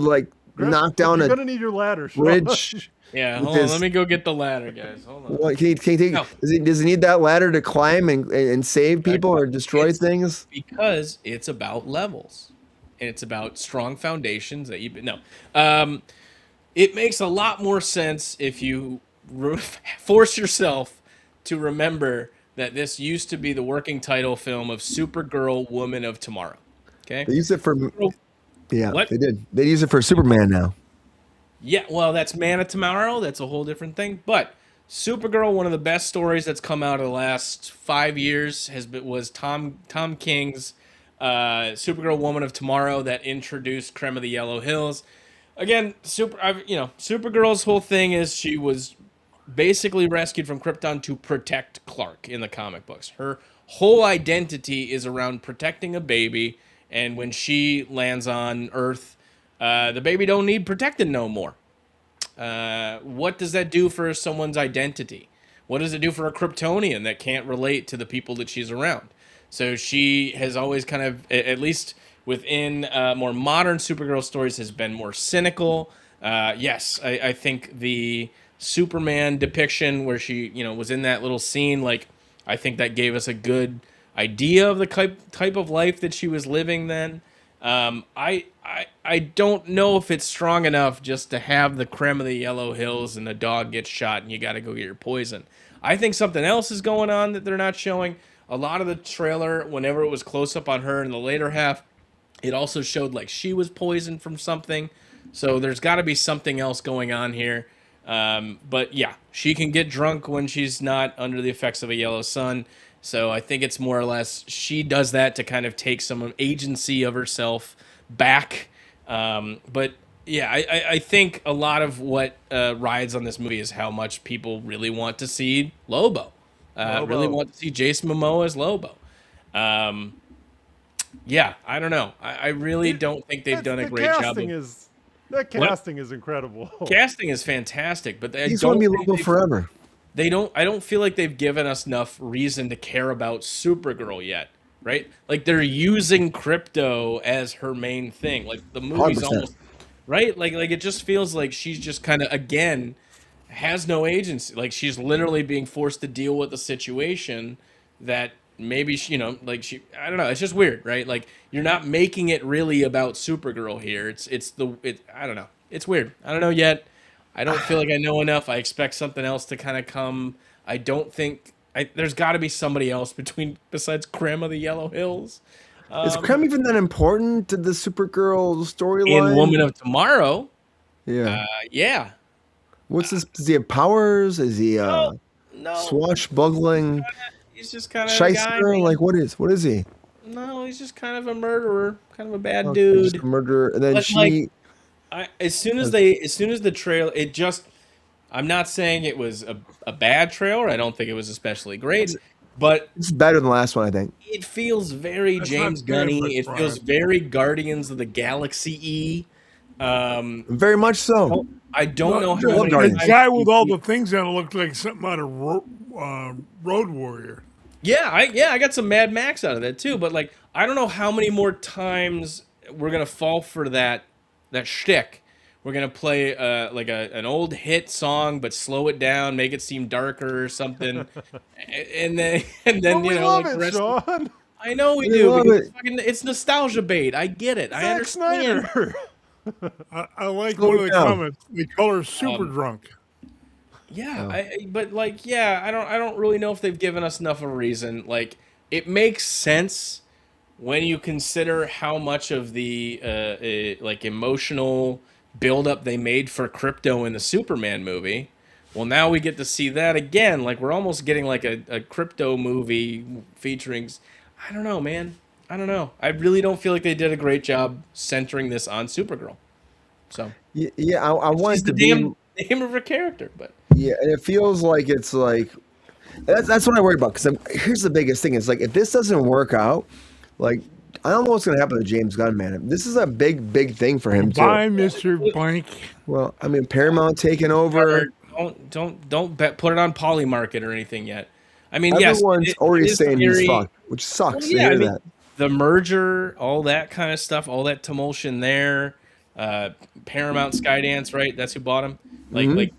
knock down You're gonna need your ladder, Sean. bridge? Yeah, hold on. Let me go get the ladder, guys. Hold on. What, can he take? No. Does he need that ladder to climb and save people or destroy things? Because it's about levels, and it's about strong foundations that you it makes a lot more sense if you force yourself to remember that this used to be the working title film of Supergirl, Woman of Tomorrow. Okay, they use it for they did. They use it for Superman now. Yeah, well, that's Man of Tomorrow. That's a whole different thing. But Supergirl, one of the best stories that's come out of the last 5 years was Tom King's Supergirl, Woman of Tomorrow that introduced Creme of the Yellow Hills. Again, Supergirl's whole thing is she was basically rescued from Krypton to protect Clark in the comic books. Her whole identity is around protecting a baby, and when she lands on Earth, the baby don't need protected no more. What does that do for someone's identity? What does it do for a Kryptonian that can't relate to the people that she's around? So she has always kind of, at least within more modern Supergirl stories, has been more cynical. Yes, I think the Superman depiction where she, was in that little scene, like, I think that gave us a good idea of the type of life that she was living then. I don't know if it's strong enough just to have the creme of the Yellow Hills and the dog gets shot and you got to go get your poison. I think something else is going on that they're not showing. A lot of the trailer, whenever it was close up on her in the later half, it also showed like she was poisoned from something. So there's got to be something else going on here. But yeah, she can get drunk when she's not under the effects of a yellow sun. So I think it's more or less she does that to kind of take some agency of herself back. But yeah, I think a lot of what rides on this movie is how much people really want to see Lobo. Really want to see Jason Momoa as Lobo. Yeah, I don't know. I really don't think they've done a great job. That casting is incredible. Casting is fantastic, but He's going to be Lobo forever. I don't feel like they've given us enough reason to care about Supergirl yet, right? Like they're using crypto as her main thing. Like the movie's 100%. almost right. Like it just feels like she's just kind of again has no agency. Like she's literally being forced to deal with a situation that maybe she, I don't know. It's just weird, right? Like you're not making it really about Supergirl here. I don't know. It's weird. I don't know yet. I don't feel like I know enough. I expect something else to kind of come. I don't think there's got to be somebody else besides Krem of the Yellow Hills. Is Krem even that important to the Supergirl storyline? In Woman of Tomorrow. Yeah. Yeah. What's this? Does he have powers? Is he No. swashbuckling He's just kind of shyster? Like what is he? No, he's just kind of a murderer, kind of a bad Just dude. a murderer. And then But, she. as soon as the trailer, I'm not saying it was a bad trailer. I don't think it was especially great, but It's better than the last one, I think. it feels very That's James not fair, Gunny. but It Brian. feels very Guardians of the Galaxy-y. Very much so. I don't know how I love many Guardians. The times guy with we all see- the things on it looked like something out of Road Warrior. Yeah, I got some Mad Max out of that too. But like, I don't know how many more times we're gonna fall for that shtick. We're gonna play like an old hit song, but slow it down, make it seem darker or something, and then But we love like the it, rest of- Sean. I know we We do love because it. it's nostalgia bait. I get it. I Zack understand. Snyder. I like Slow one of it the down. comments. They call her super drunk. Yeah, but like, yeah, I don't really know if they've given us enough of a reason. Like, it makes sense when you consider how much of the like emotional buildup they made for Crypto in the Superman movie. Well, now we get to see that again. Like, we're almost getting like a Crypto movie featuring. I don't know, man. I don't know. I really don't feel like they did a great job centering this on Supergirl. So Yeah, I want she's it to the damn be. name of her character, but. Yeah, and it feels like it's like that's what I worry about. Because here's the biggest thing: is like if this doesn't work out, like I don't know what's going to happen to James Gunn, man. This is a big thing for him too. Bye, Mr. Blank. Well, I mean, Paramount taking over. Don't put it on Polymarket or anything yet. I mean, yes, Everyone's already saying he's scary. fucked, which sucks Well, to yeah, hear I mean, that. the merger, all that kind of stuff, all that tumultuation there. Paramount Skydance, right? That's who bought him. Like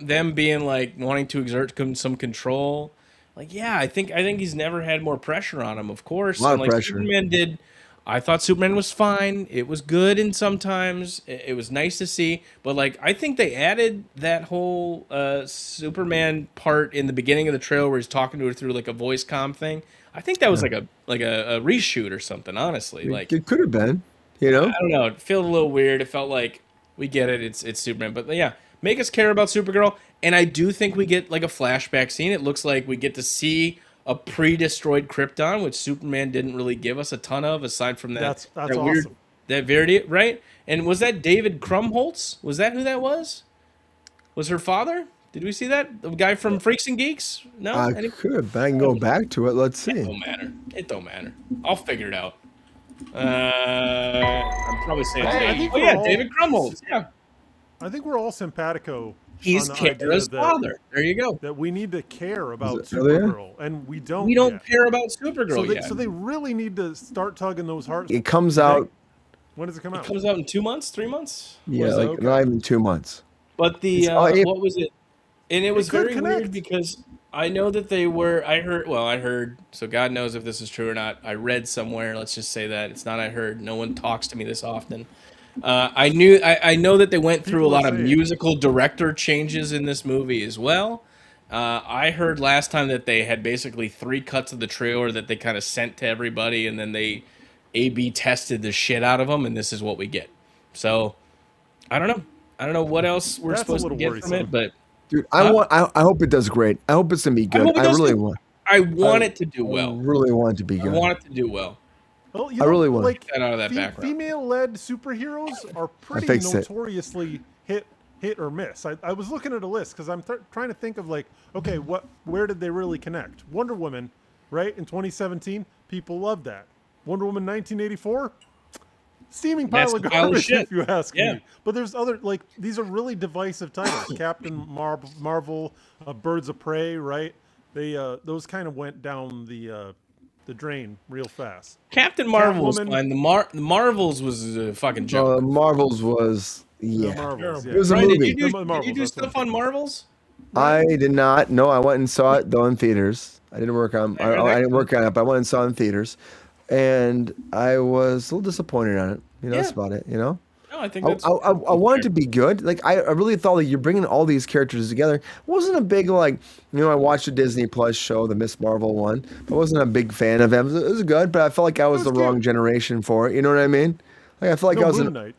them being like wanting to exert some control. Like, yeah, I think he's never had more pressure on him. Of course, A lot of like pressure. Superman did. I thought Superman was fine. It was good, and sometimes it was nice to see. But like, I think they added that whole Superman part in the beginning of the trailer where he's talking to her through like a voice comm thing. I think that was like a reshoot or something. Honestly, like It could have been, you know. I don't know. It felt a little weird. It felt like we get it. It's Superman, but yeah, make us care about Supergirl. And I do think we get like a flashback scene. It looks like we get to see a pre-destroyed Krypton, which Superman didn't really give us a ton of, aside from that. That's that awesome. weird, that Verity, right? And was that David Krumholtz? Was that who that was? Was her father? Did we see that? The guy from Freaks and Geeks? No? I could, but I can go back to it. Let's see. It don't matter. It don't matter. I'll figure it out. I'm probably saying I think oh, we're yeah, all- David Crumholtz. Yeah. I think we're all simpatico. He's on the idea Kara's that- father. There you go. That we need to care about Is it earlier? Supergirl, and we don't. We don't yet. care about Supergirl yet. So they really need to start tugging those hearts. It comes out. When does it come out? It comes out in 2 months, 3 months? Yeah, Was it? like Okay. not even 2 months. But the It's all April. what was it? And it was could very connect. weird because I know that they were. I heard. So God knows if this is true or not. I read somewhere. Let's just say that it's not. I heard. No one talks to me this often. I know that they went through People a lot are of saying. musical director changes in this movie as well. I heard last time that they had basically 3 cuts of the trailer that they kind of sent to everybody, and then they A/B tested the shit out of them, and this is what we get. So I don't know. I don't know what else we're That's a supposed to little get from it, worrisome. but Dude, I hope it does great. I hope it's gonna be good. hope it I does really good. want. I want it to do I well. really want it to be I good. want it to do well. Well, I really would. like Get that out of that background. female-led superheroes are pretty fixed it. notoriously hit or miss. I was looking at a list because I'm trying to think of like, okay, where did they really connect? Wonder Woman, right? In 2017, people loved that. Wonder Woman 1984, steaming pile of That's a pile of garbage shit. if you ask Yeah. me. But there's other like these are really divisive titles. Captain Marvel, Birds of Prey, right? They those kind of went down the drain real fast. Captain Marvel was Catwoman. fine. The Marvels was a fucking joke. Marvels was The yeah. Marvels, yeah. It was a Brian, movie. did you do, The Marvels, did you do that's what stuff on Marvels? I did not. No, I went and saw it though in theaters. I didn't work on. I didn't work on it, but I went and saw it in theaters, and I was a little disappointed on it. You know, that's Yeah. about it. You know. No, I think I, that's. I want it to be good. Like I really thought that you're bringing all these characters together. It wasn't a big like, you know, I watched the Disney Plus show, the Miss Marvel one. I wasn't a big fan of it. It was good, but I felt like I was the was wrong cute. generation for it. You know what I mean? Like I felt like No, I was Moon an, Knight.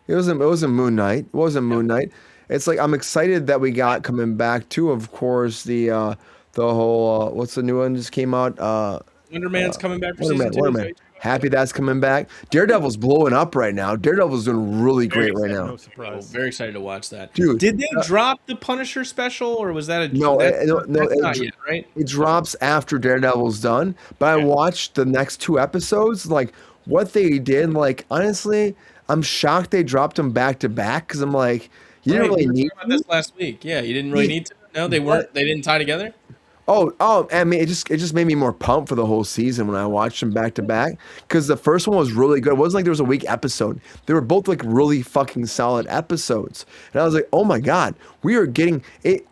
it wasn't Moon Knight. It wasn't Moon Knight. It's like I'm excited that we got coming back too. Of course, the whole what's the new one just came out? Wonder Man's coming back for Wonder season Man, 2. Wonder Man. Happy that's coming back. Daredevil's blowing up right now. Daredevil's doing really Very great right excited. now. No surprise. Very excited to watch that. Dude, Did they drop the Punisher special, or was that a No, that's, no, that's it not dr- yet, right? It drops after Daredevil's done, but I Okay. watched the next 2 episodes. Like what they did, like honestly, I'm shocked they dropped them back to back because I'm like, you didn't Right, really we were need. talking about this last week. Yeah, you didn't really need to. No, they weren't. They didn't tie together. Oh, I mean, it just made me more pumped for the whole season when I watched them back to back because the first one was really good. It wasn't like there was a weak episode. They were both like really fucking solid episodes, and I was like, oh my god, we are getting it.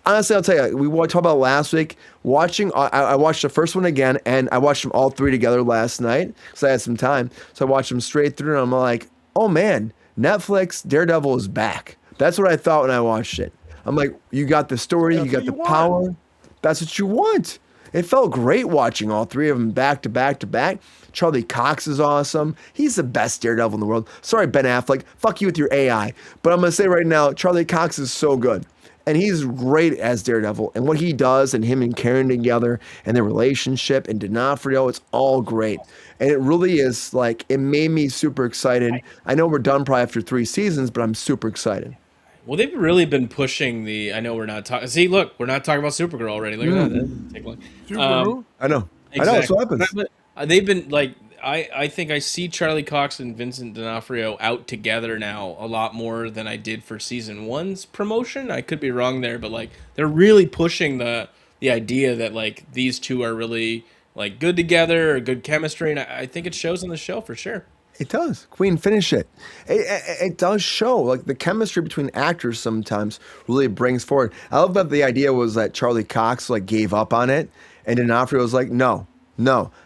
Honestly, I'll tell you, we talked about last week. Watching, I watched the first one again, and I watched them all 3 together last night because I had some time. So I watched them straight through, and I'm like, oh man, Netflix Daredevil is back. That's what I thought when I watched it. I'm like, you got the story, That's you got what the you want. power. That's what you want. It felt great watching all 3 of them back to back to back. Charlie Cox is awesome. He's the best Daredevil in the world. Sorry, Ben Affleck. Fuck you with your AI. But I'm going to say right now, Charlie Cox is so good. And he's great as Daredevil. And what he does and him and Karen together and their relationship and D'Onofrio, it's all great. And it really is like, it made me super excited. I know we're done probably after 3 seasons, but I'm super excited. Well, they've really been pushing the. I know we're not talking. See, look, we're not talking about Supergirl already. Look at that. That didn't take long. Supergirl? I know. Exactly. I know. That's what happens. But they've been like. I think I see Charlie Cox and Vincent D'Onofrio out together now a lot more than I did for season 1's promotion. I could be wrong there, but like they're really pushing the idea that like these two are really like good together or good chemistry, and I think it shows on the show for sure. It does. Queen, finish it. It does show like the chemistry between actors sometimes really brings forward. I love that the idea was that Charlie Cox like gave up on it, and D'Onofrio was like, no.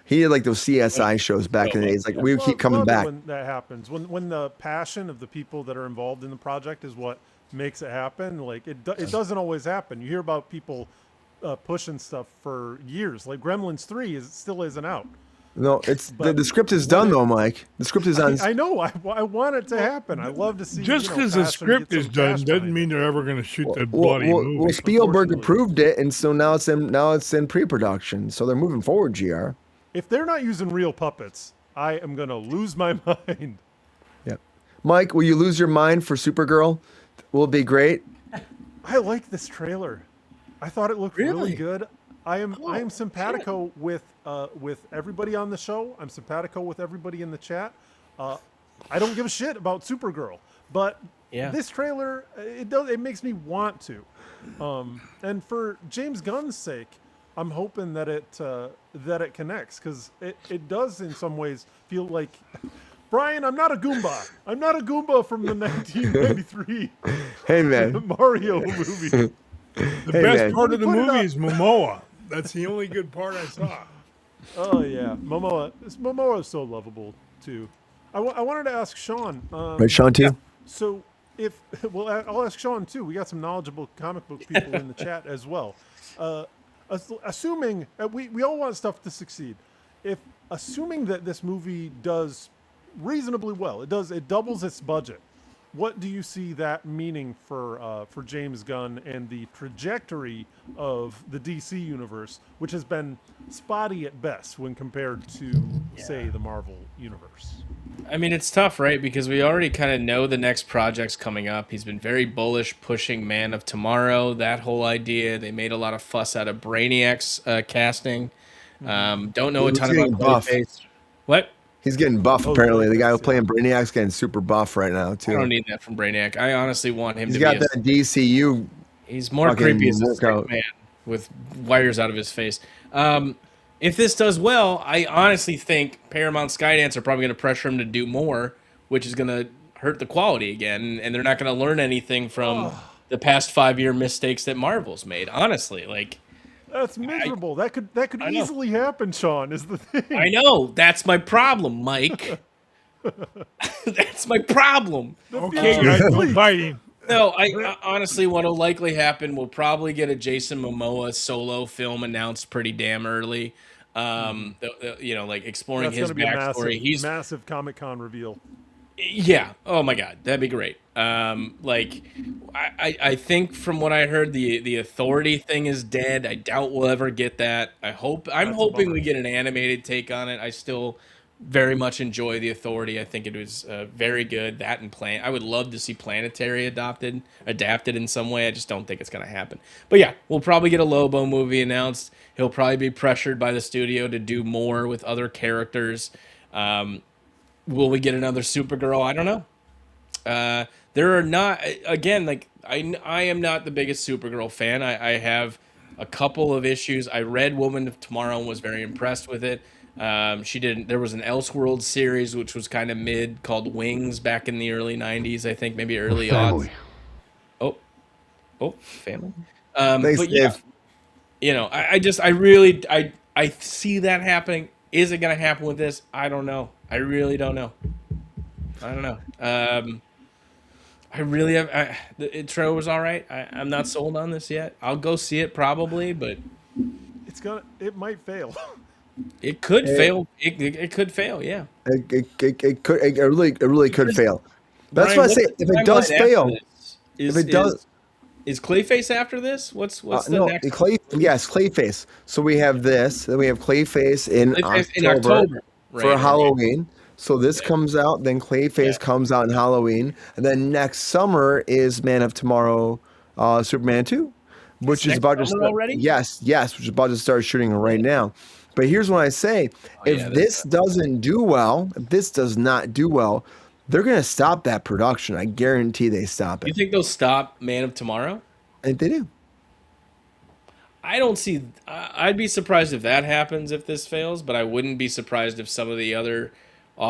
He did like those CSI shows back in the days. Like we would keep coming Love it back. when that happens. When the passion of the people that are involved in the project is what makes it happen. Like it doesn't always happen. You hear about people pushing stuff for years. Like Gremlins 3 still isn't out. No, it's But the script is done though, Mike. The script is on. I know. I want it to happen. I love to see. Just because because the script is done doesn't mean they're ever going to shoot the bloody movie. Well, Spielberg unfortunately. approved it, and so now it's in pre-production. So they're moving forward. Gr. If they're not using real puppets, I am gonna lose my mind. Yeah, Mike, will you lose your mind for Supergirl? Will it be great? I like this trailer. I thought it looked really good. I am simpatico with everybody on the show. I'm simpatico with everybody in the chat. I don't give a shit about Supergirl, but this trailer it makes me want to. And for James Gunn's sake, I'm hoping that it connects, because it does in some ways feel like, Brian, I'm not a Goomba. I'm not a Goomba from the 1993 Hey man, Mario movie. The best part of the movie is Momoa. That's the only good part I saw. Oh yeah, Momoa. Momoa is so lovable too. I wanted to ask Sean. right, Sean too. So I'll ask Sean too. We got some knowledgeable comic book people in the chat as well. Assuming we all want stuff to succeed, assuming that this movie does reasonably well, it doubles its budget. What do you see that meaning for James Gunn and the trajectory of the DC universe, which has been spotty at best when compared to, say, the Marvel universe? I mean, it's tough, right? Because we already kind of know the next project's coming up. He's been very bullish, pushing Man of Tomorrow, that whole idea. They made a lot of fuss out of Brainiac's casting. Don't know a ton about Clayface. What? He's getting buff, apparently. The guy who's playing Brainiac's getting super buff right now, too. I don't need that from Brainiac. I honestly want him to be... He's got that DCU... He's more creepy as a straight man with wires out of his face. If this does well, I honestly think Paramount Skydance are probably going to pressure him to do more, which is going to hurt the quality again, and they're not going to learn anything from the past 5-year mistakes that Marvel's made. Honestly, like... That's miserable. That could easily happen, Sean, is the thing. I know. That's my problem, Mike. That's my problem. Okay, guys, we're fighting. No, I honestly, what will likely happen, we'll probably get a Jason Momoa solo film announced pretty damn early. Like exploring his backstory. He's massive Comic-Con reveal. Yeah. Oh my God, that'd be great. I think from what I heard, the Authority thing is dead. I doubt we'll ever get that. I'm hoping we get an animated take on it. I still very much enjoy the Authority. I think it was very good. That and I would love to see Planetary adapted in some way. I just don't think it's going to happen. But yeah, we'll probably get a Lobo movie announced. He'll probably be pressured by the studio to do more with other characters. Will we get another Supergirl? I don't know. There are not, again, like I am not the biggest Supergirl fan. I have a couple of issues. I read Woman of Tomorrow and was very impressed with it. There was an Elseworld series which was kind of mid called Wings back in the early 90s, I think, maybe early odds. Oh, family. Thanks, but yeah, I see that happening. Is it going to happen with this? I don't know. I really don't know. I don't know. The trailer was all right. I'm not sold on this yet. I'll go see it probably, but it might fail. It could fail. It could fail. Yeah. It really could fail. That's why I say if it does fail, is Clayface after this? What's the next? Clayface. So we have this. Then we have Clayface in October for Halloween. So this comes out, then Clayface comes out in Halloween, and then next summer is Man of Tomorrow, Superman 2, which is about to start already. Yes, which is about to start shooting right now. But here's what I say: if this doesn't do well, if this does not do well, they're going to stop that production. I guarantee they stop it. You think they'll stop Man of Tomorrow? I think they do. I don't see. I'd be surprised if that happens if this fails, but I wouldn't be surprised if some of the other.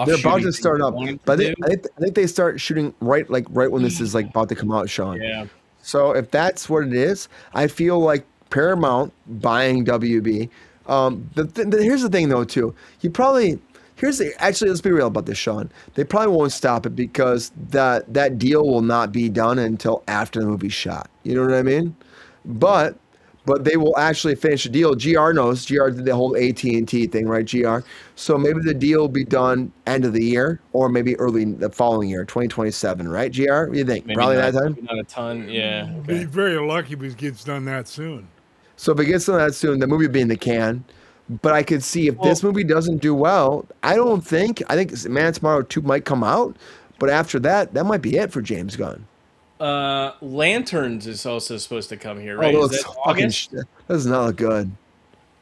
They're about to start up, but I think they start shooting right when this is about to come out, Sean. Yeah. So if that's what it is, I feel like Paramount buying WB. Here's the thing, though, too. Actually, let's be real about this, Sean. They probably won't stop it because that deal will not be done until after the movie's shot. You know what I mean? But they will actually finish the deal. GR knows. GR did the whole AT&T thing, right, GR? So maybe the deal will be done end of the year or maybe early the following year, 2027, right, GR? What do you think? Maybe probably that time? Not a ton, yeah. Okay. Be very lucky if it gets done that soon. So if it gets done that soon, the movie will be in the can. But I could see if this movie doesn't do well, I think Man of Tomorrow 2 might come out. But after that might be it for James Gunn. Lanterns is also supposed to come here, Oh, right? that Is looks that fucking August? shit. That does not look good.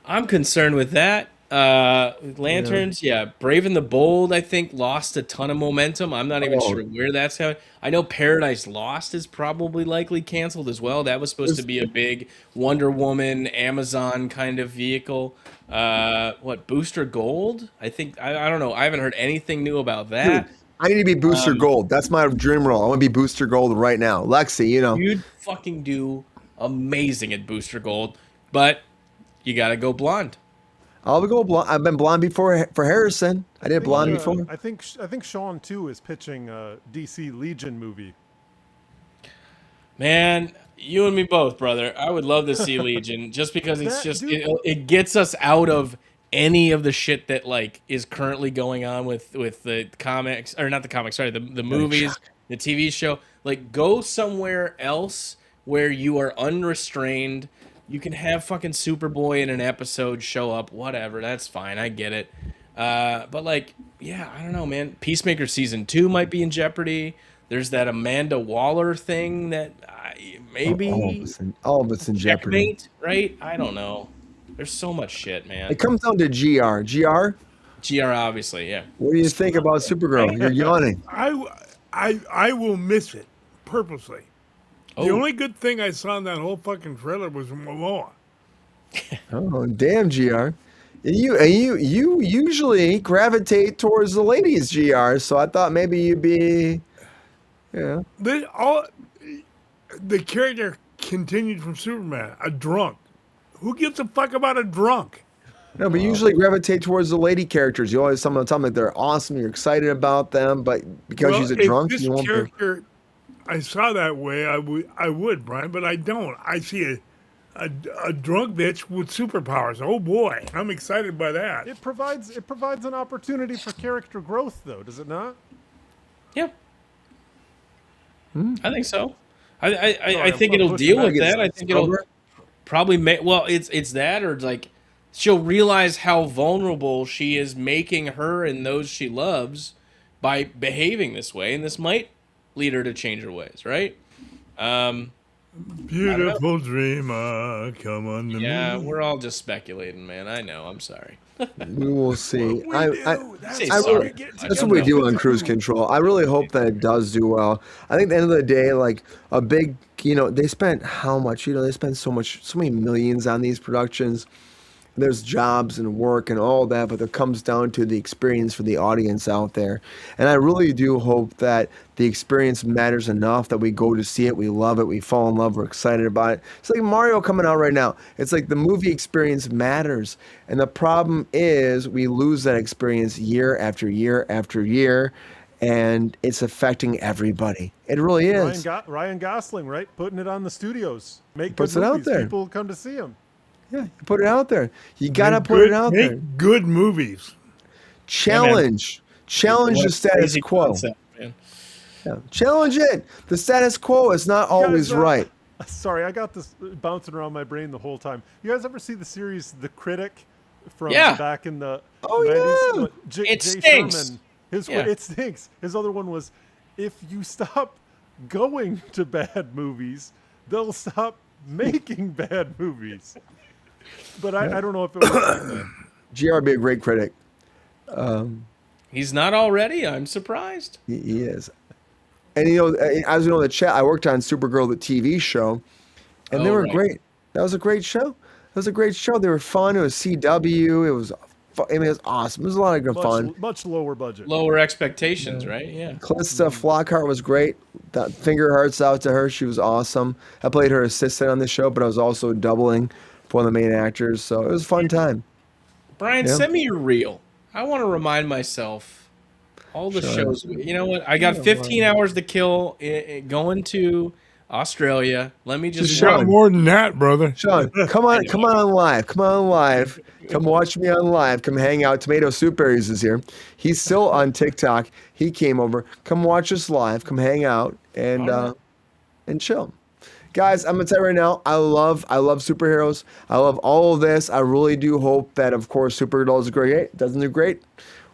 I'm concerned with that. Lanterns, yeah. Brave and the Bold, I think, lost a ton of momentum. I'm not even Oh, sure where that's going. I know Paradise Lost is probably likely canceled as well. That was supposed to this- be a big Wonder Woman, Amazon kind of vehicle. What, Booster Gold? I don't know. I haven't heard anything new about dude, that. I need to be Booster Gold. That's my dream role. I want to be Booster Gold right now. Lexi, you know. You'd fucking do amazing at Booster Gold, but you gotta go blonde. I'll go blonde. I've been blonde before for Harrison. I did blonde before. I think Sean too is pitching a DC Legion movie. Man, you and me both, brother. I would love to see Legion just because it's That just dude- it gets us out of any of the shit that like is currently going on with the comics, or not the comics, sorry, the movies, the TV show. Like, go somewhere else where you are unrestrained. You can have fucking Superboy in an episode show up, whatever. That's fine. I get it. But like, yeah, I don't know, man. Peacemaker season 2 might be in jeopardy. There's that Amanda Waller thing that maybe All of it's in jeopardy. checkmate, right? I don't know. There's so much shit, man. It comes down to GR. GR, GR, obviously, yeah. what do you think about Supergirl? You're yawning. I will miss it purposely. The Oh. only good thing I saw in that whole fucking trailer was Momoa. Oh, damn, GR. You usually gravitate towards the ladies, GR. So I thought maybe you'd be, yeah. The character continued from Superman, a drunk. Who gives a fuck about a drunk? No, but you usually gravitate towards the lady characters. You always someone tell me they're awesome. You're excited about them, but because she's a if drunk, this you won't. character, I saw that way, I would, Brian, but I don't. I see a drunk bitch with superpowers. Oh boy, I'm excited by that. It provides an opportunity for character growth, though, does it not? Yeah. I think so. I Sorry, think I'm it'll pushing deal back with against that. I think it'll Sober. probably make, well, it's that, or like she'll realize how vulnerable she is making her and those she loves by behaving this way, and this might lead her to change her ways, right? Beautiful dreamer, come on to Yeah, me. we're all just speculating, man. I know. I'm sorry. We will see. Say I sorry. really- That's what we do on Cruise Control. I really hope that it does do well. I think at the end of the day, like a big, they spent how much? They spent so many millions on these productions. There's jobs and work and all that, but it comes down to the experience for the audience out there. And I really do hope that the experience matters enough that we go to see it, we love it, we fall in love, we're excited about it. It's like Mario coming out right now. It's like the movie experience matters. And the problem is we lose that experience year after year after year, and it's affecting everybody. It really is. Ryan Gosling, right? Putting it on the studios. Make Puts good it out movies. there. People come to see him. Yeah, you put it out there. You gotta Make put it out make there. good movies. Challenge the status Crazy quo. concept, man. Yeah. Challenge it. The status quo is not always guys, right. Sorry, I got this bouncing around my brain the whole time. You guys ever see the series The Critic from Yeah. back in the Oh, 90s? It Jay stinks. Sherman. Yeah. It stinks. His other one was, if you stop going to bad movies, they'll stop making bad movies. But I don't know if it was like that. GR be a great critic. He's not already. I'm surprised. He is. And as you know in the chat, I worked on Supergirl, the TV show, and they Oh, were right. great. That was a great show. It was a great show. They were fun. It was CW. It was awesome. It was a lot of good fun. Much lower budget. Lower expectations, right? Yeah. Calista Flockhart was great. That finger hearts out to her. She was awesome. I played her assistant on the show, but I was also doubling for one of the main actors. So it was a fun time. Brian, Yeah. send me your reel. I want to remind myself all the Sure. shows. You know what? I got 15 hours to kill going to Australia. Let me just Just You got Sean. more than that, brother. Sean, come on live. Come on live. Come watch me on live. Come hang out. Tomato Soup Berries is here. He's still on TikTok. He came over. Come watch us live. Come hang out and chill. Guys, I'm gonna tell you right now, I love superheroes. I love all of this. I really do hope that, of course, Supergirl does great. Doesn't do great.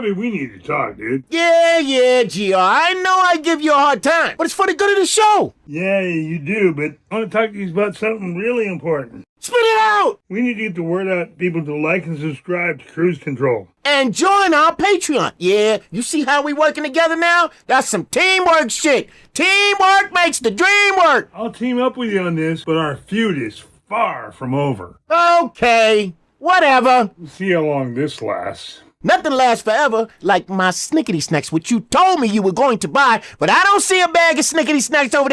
Chubby, we need to talk, dude. Yeah, GR. I know I give you a hard time, but it's for the good of the show. Yeah, you do, but I want to talk to you about something really important. Spit it out! We need to get the word out to people to like and subscribe to Kruse Control. And join our Patreon. Yeah, you see how we working together now? That's some teamwork shit. Teamwork makes the dream work. I'll team up with you on this, but our feud is far from over. Okay, whatever. We'll see how long this lasts. Nothing lasts forever, like my snickety snacks, which you told me you were going to buy, but I don't see a bag of snickety snacks over there